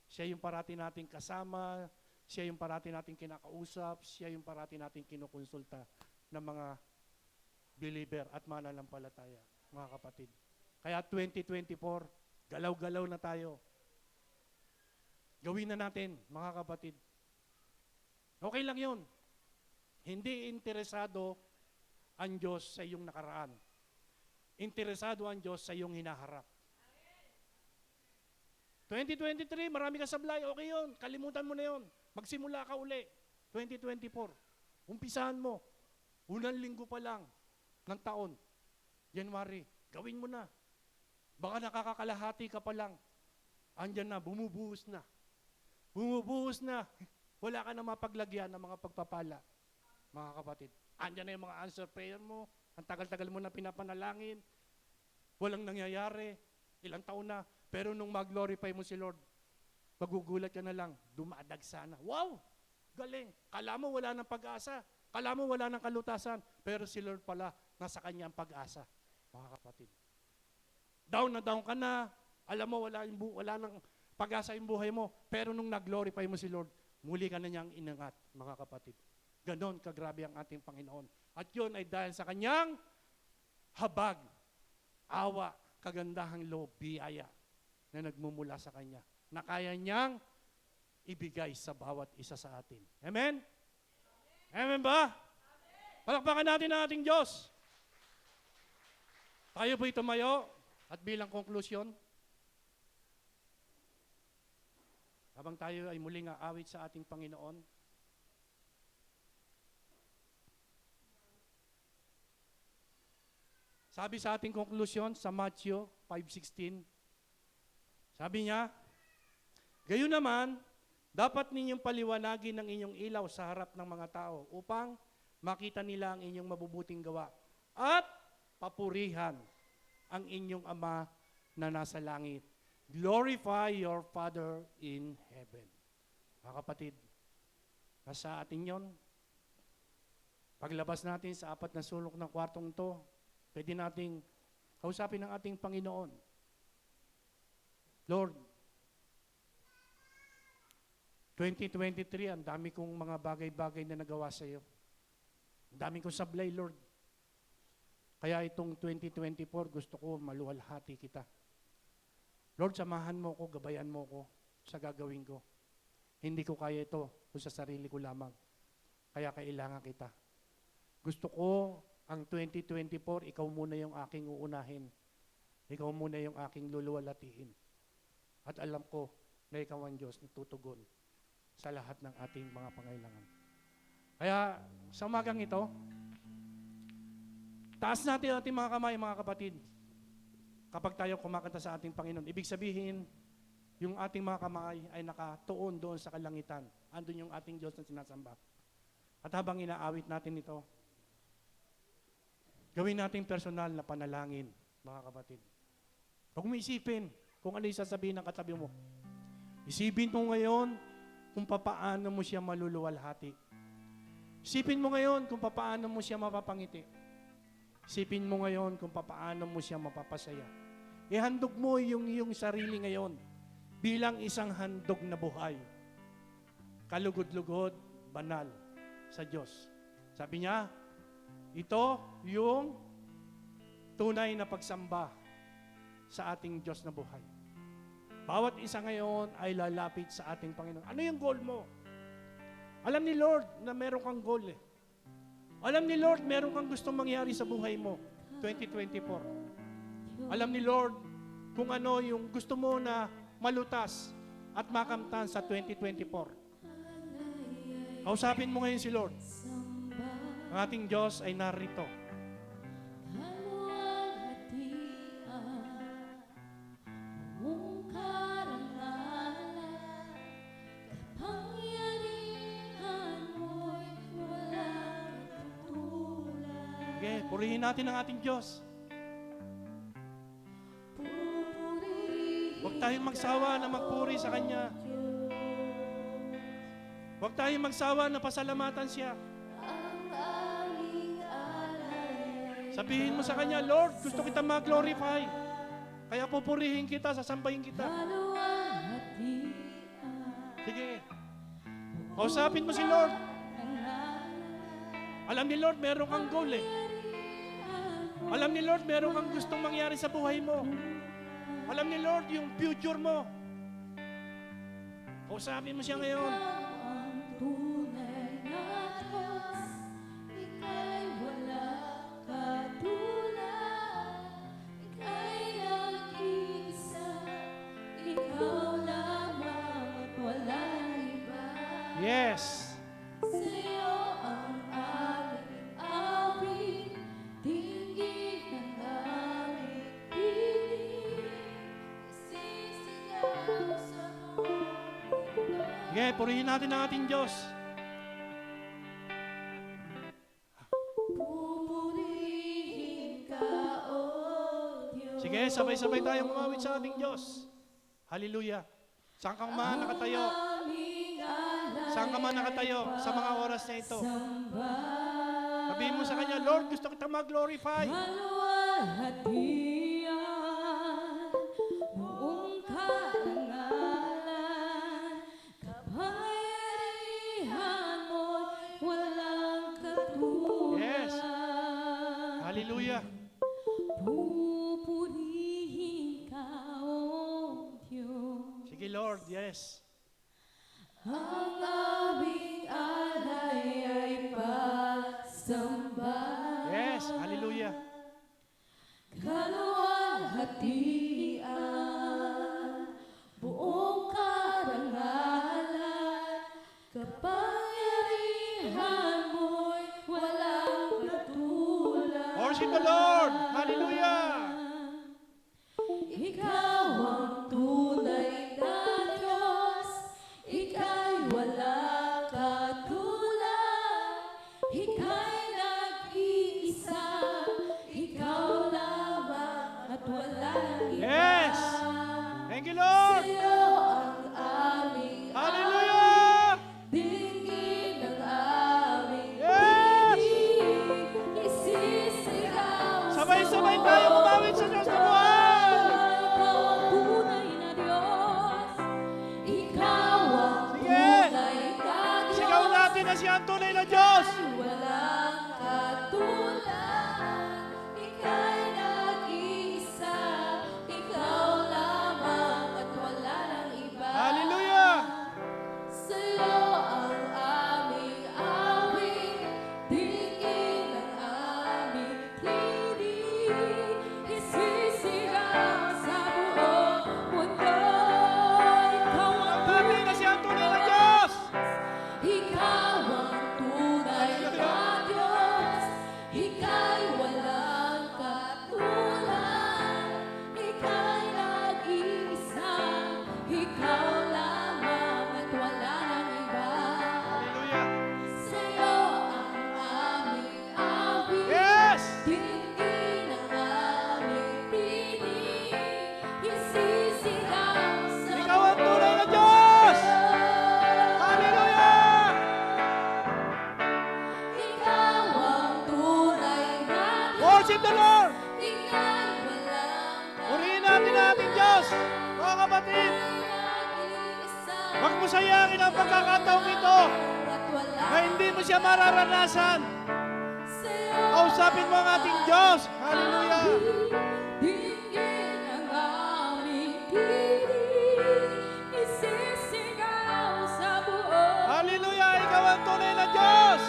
Siya yung parati nating kasama, siya yung parati nating kinakausap, siya yung parati nating kinukonsulta ng mga believer at mananampalataya, mga kapatid. Kaya 2024, galaw-galaw na tayo. Gawin na natin, mga kapatid. Okay lang yun. Hindi interesado ang Diyos sa iyong nakaraan. Interesado ang Diyos sa iyong hinaharap. 2023, marami ka sablay, okay yun. Kalimutan mo na yun. Magsimula ka uli. 2024. Umpisahan mo. Unang linggo pa lang ng taon. January. Gawin mo na. Baka nakakakalahati ka pa lang. Andyan na, bumubuhos na. Bumubuhos na. Wala ka na mapaglagyan ng mga pagpapala. Mga kapatid. Andyan na yung mga answer prayer mo. Ang tagal-tagal mo na pinapanalangin. Walang nangyayari. Ilang taon na. Pero nung mag-glorify mo si Lord, magugulat ka na lang, dumadag sana. Wow! Galing. Kala mo wala ng pag-asa. Kala mo wala ng kalutasan. Pero si Lord pala, nasa kanya ang pag-asa. Mga kapatid. Down na down ka na. Alam mo, wala nang pag-asa yung buhay mo. Pero nung nag-glorify mo si Lord, muli ka na niyang inangat, mga kapatid. Ganon kagrabe ang ating Panginoon. At yun ay dahil sa kanyang habag, awa, kagandahang loob, biyaya na nagmumula sa kanya. Na kaya niyang ibigay sa bawat isa sa atin. Amen? Amen ba? Palakpakan natin ang ating Diyos. Tayo po'y tumayo at bilang konklusyon, habang tayo ay muling aawit sa ating Panginoon, sabi sa ating konklusyon sa Matthew 5:16, sabi niya, gayon naman, dapat ninyong paliwanagin ang inyong ilaw sa harap ng mga tao upang makita nila ang inyong mabubuting gawa at papurihan ang inyong Ama na nasa langit. Glorify your Father in heaven. Mga kapatid, nasa atin yon. Paglabas natin sa apat na sulok ng kwartong to, pwede nating kausapin ang ating Panginoon. Lord, 2023, ang dami kong mga bagay-bagay na nagawa sa iyo. Ang dami kong sablay, Lord. Kaya itong 2024, gusto ko maluwalhati kita. Lord, samahan mo ko, gabayan mo ko sa gagawin ko. Hindi ko kaya ito kung sa sarili ko lamang. Kaya kailangan kita. Gusto ko ang 2024, ikaw muna yung aking uunahin. Ikaw muna yung aking luluwalhatiin. At alam ko na ikaw ang Diyos na tutugon sa lahat ng ating mga pangailangan. Kaya sa umagang ito, taas natin ang ating mga kamay, mga kapatid. Kapag tayo kumakanta sa ating Panginoon, ibig sabihin, yung ating mga kamay ay nakatuon doon sa kalangitan. Andun yung ating Diyos na sinasamba. At habang inaawit natin ito, gawin natin personal na panalangin, mga kapatid. Huwag mo isipin kung ano yung sasabihin ng katabi mo. Isipin mo ngayon kung papaano mo siya maluluwalhati. Isipin mo ngayon kung papaano mo siya mapapangiti. Isipin mo ngayon kung papaano mo siya mapapasaya. Ihandog mo yung iyong sarili ngayon bilang isang handog na buhay. Kalugod-lugod, banal sa Diyos. Sabi niya, ito yung tunay na pagsamba sa ating Diyos na buhay. Bawat isa ngayon ay lalapit sa ating Panginoon. Ano yung goal mo? Alam ni Lord na meron kang goal eh. Alam ni Lord, meron kang gustong mangyari sa buhay mo, 2024. Alam ni Lord kung ano yung gusto mo na malutas at makamtan sa 2024. Kausapin mo ngayon si Lord. Ang ating Diyos ay narito. Okay, purihin natin ang ating Diyos. Huwag tayong magsawa na magpuri sa Kanya. Huwag tayong magsawa na pasalamatan siya. Sabihin mo sa Kanya, Lord, gusto kita mag-glorify. Kaya pupurihin kita, sasambahin kita. Sige. Kausapin mo si Lord. Alam ni Lord, meron kang goal eh. Alam ni Lord, meron kang gustong mangyari sa buhay mo. Alam ni Lord, yung future mo. Kausapin mo siya ngayon. Yes. Okay, purihin natin ang ating Diyos. Sige, sabay-sabay tayong umawit sa ating Diyos. Hallelujah. Saan ka man nakatayo? Saan Saan ka man nakatayo sa mga oras na ito? Sabihin mo sa Kanya, Lord, gusto kita mag-glorify. Kaluwalhatian, buong karangalan, kapangyarihan mo'y walang katulad. Yes. Hallelujah. Pupurihin ka, O Diyos. Sige, Lord. Yes. Ang aming alay ay pasamba. Yes. Hallelujah. Kaluwalhatian, buong karangalan, kapangyarihan mo'y walang katulad. Worship the Lord. Hallelujah. Ikaw ang tunay na Diyos, Ika'y walang katulad, Ika'y nag-iisa, Ikaw lamang at walang iba. Yes. Thank you, Lord. Sa'yo ang aming Hallelujah. dinggin ang aming Yes. tinig, isisigaw sa Sabay-sabay tayo kumawit sa Diyos na buhay. Ikaw ang tunay na Diyos, Ikaw ang Sige. tunay na Diyos, Sigaw natin na siya ang tunay na Diyos. walang katulad, Ika'y nag-iisa, Ikaw lamang at wala nang iba. Hallelujah. Sa'yo ang aming awit, dinggin ang aming tinig, isisigaw sa buong mundo. Ikaw ang Sabi na siya ang tunay na Diyos. Ikaw ang tunay na Diyos, Ika'y walang katulad, Ika'y nag-iisa, Ikaw lamang at wala nang iba. Hallelujah. Sa'yo ang aming awit, Yes. dinggin ang aming tinig, isisigaw sa Ikaw ang tunay na Diyos. Hallelujah. Ikaw ang tunay na Diyos, Worship the Lord. Ika'y walang Purihin natin ang ating Diyos. Mga kapatid, nag-iisa, huwag mo sayangin ang pagkakataong ito at wala na hindi mo siya mararanasan. sa'yo Kausapin mo ang ating Diyos. Hallelujah. dinggin ang aming tinig, isisigaw sa buong Hallelujah. Ikaw ang tunay na Diyos.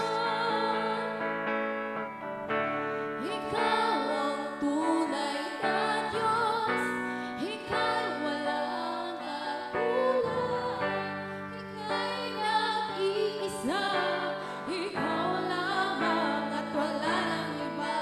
Ikaw ang tunay na Diyos, Ika'y walang katulad, Ika'y nag-iisa, Ikaw lamang at wala nang iba.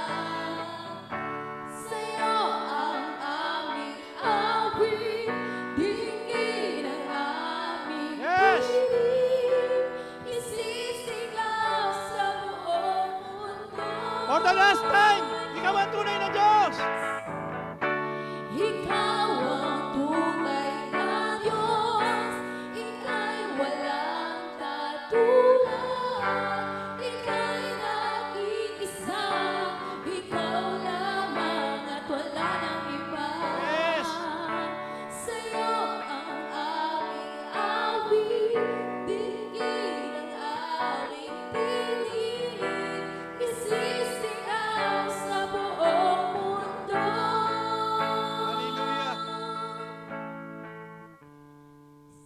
Sa'yo ang aming awit, dinggin ang aming Yes. tinig, isisigaw sa buong mundo. For the last time, ikaw ang tunay na Diyos. Ikaw ang tunay na Diyos, Ika'y walang katulad, Ika'y nag-iisa, Ikaw lamang at wala nang iba. Yes. Sa'yo ang aming awit, dinggin ang aming tinig, isisigaw sa buong mundo. Hallelujah.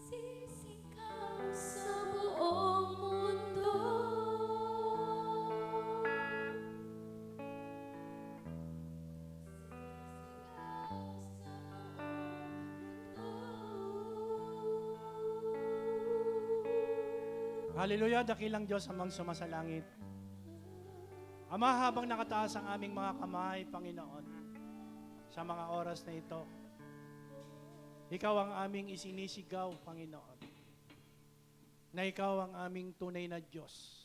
Sisigaw sa buong mundo. Hallelujah. Dakilang Diyos amang sumasalangit. Ama, habang nakataas ang aming mga kamay, Panginoon, sa mga oras na ito, Ikaw ang aming isinisigaw, Panginoon, na Ikaw ang aming tunay na Diyos.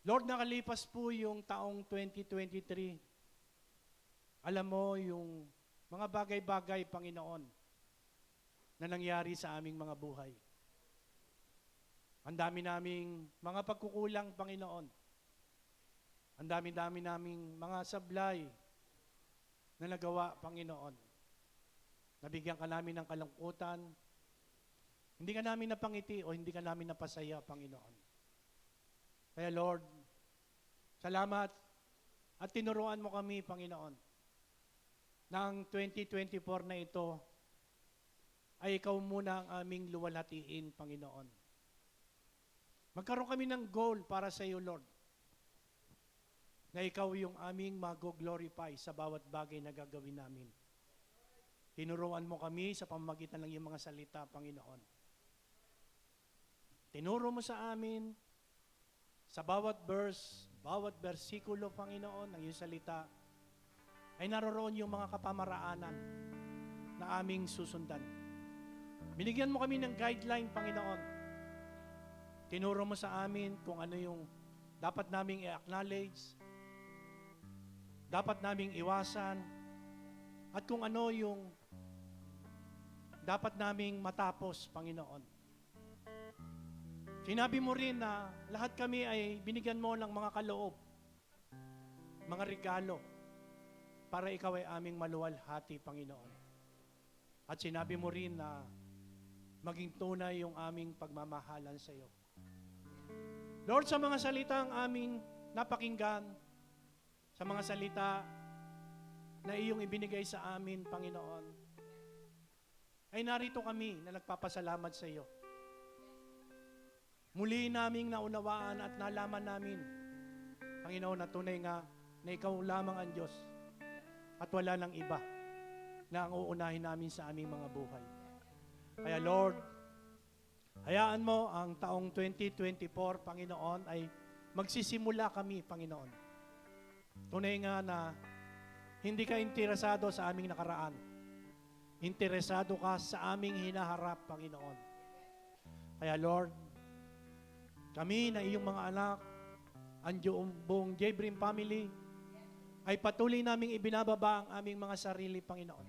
Lord, nakalipas po yung taong 2023. Alam mo yung mga bagay-bagay, Panginoon, na nangyari sa aming mga buhay. Ang dami naming mga pagkukulang, Panginoon. Ang dami-dami naming mga sablay na nagawa, Panginoon. Nabigyan ka namin ng kalungkutan. Hindi ka namin napangiti o hindi ka namin napasaya, Panginoon. Kaya Lord, salamat at tinuruan mo kami, Panginoon, ng 2024 na ito ay ikaw muna ang aming luwalhatiin, Panginoon. Magkaroon kami ng goal para sa iyo, Lord, na ikaw yung aming mag-glorify sa bawat bagay na gagawin namin. Tinuruan mo kami sa pamamagitan ng iyong mga salita, Panginoon. Tinuro mo sa amin sa bawat verse, bawat bersikulo, Panginoon, ng iyong salita, ay naroroon yung mga kapamaraanan na aming susundan. Binigyan mo kami ng guideline, Panginoon. Tinuro mo sa amin kung ano yung dapat naming i-acknowledge, dapat naming iwasan, at kung ano yung dapat naming matapos, Panginoon. Sinabi mo rin na lahat kami ay binigyan mo ng mga kaloob, mga regalo, para ikaw ay aming maluwalhati, Panginoon. At sinabi mo rin na maging tunay yung aming pagmamahalan sa iyo. Lord, sa mga salita ang aming napakinggan, sa mga salita na iyong ibinigay sa amin, Panginoon, ay narito kami na nagpapasalamat sa iyo. Muli naming naunawaan at nalaman namin, Panginoon, na tunay nga na ikaw lamang ang Diyos at wala nang iba na ang uunahin namin sa aming mga buhay. Kaya Lord, hayaan mo ang taong 2024, Panginoon, ay magsisimula kami, Panginoon. Tunay nga na hindi ka interesado sa aming nakaraan. Interesado ka sa aming hinaharap, Panginoon. Kaya Lord, kami na iyong mga anak, ang buong Jebrim family, ay patuloy naming ibinababa ang aming mga sarili, Panginoon.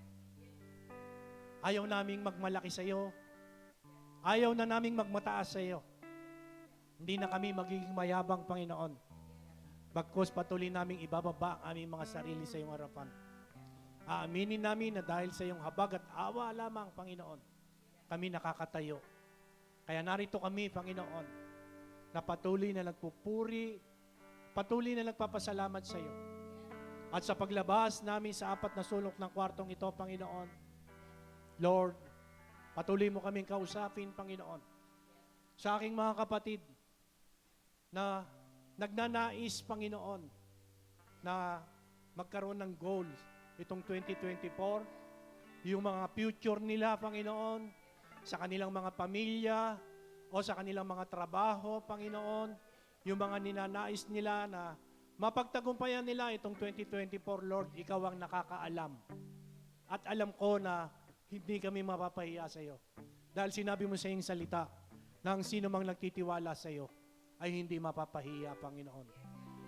Ayaw naming magmalaki sa iyo. Ayaw na naming magmataas sa iyo. Hindi na kami magiging mayabang, Panginoon. Bagkus patuloy naming ibababa ang aming mga sarili sa iyong harapan. Aaminin namin na dahil sa iyong habag at awa lamang, Panginoon, kami nakakatayo. Kaya narito kami, Panginoon, na patuloy na nagpupuri, patuloy na nagpapasalamat sa iyo. At sa paglabas namin sa apat na sulok ng kwartong ito, Panginoon, Lord, patuloy mo kaming kausapin, Panginoon, sa aking mga kapatid na nagnanais, Panginoon, na magkaroon ng goals itong 2024, yung mga future nila, Panginoon, sa kanilang mga pamilya, o sa kanilang mga trabaho, Panginoon, yung mga ninanais nila na mapagtagumpayan nila itong 2024, Lord, ikaw ang nakakaalam. At alam ko na hindi kami mapapahiya sa iyo. Dahil sinabi mo sa iyong salita na ang sino mang nagtitiwala sa iyo ay hindi mapapahiya, Panginoon.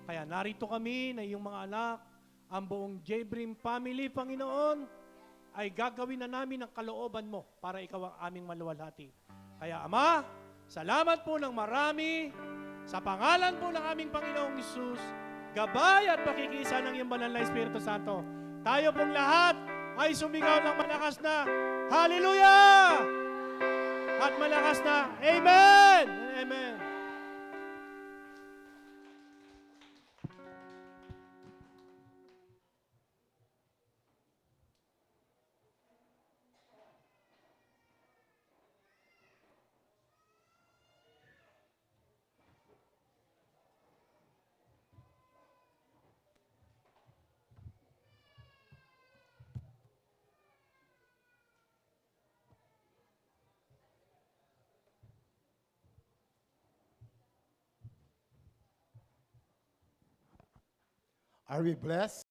Kaya narito kami na iyong mga anak, ang buong Jebrim family, Panginoon, ay gagawin na namin ang kalooban mo para ikaw ang aming maluwalhati. Kaya Ama, salamat po ng marami sa pangalan po ng aming Panginoong Hesus, gabay at pakikisa ng iyong banal na Espiritu Santo. Tayo pong lahat ay sumigaw ng malakas na Hallelujah! At malakas na Amen! Amen! Are we blessed?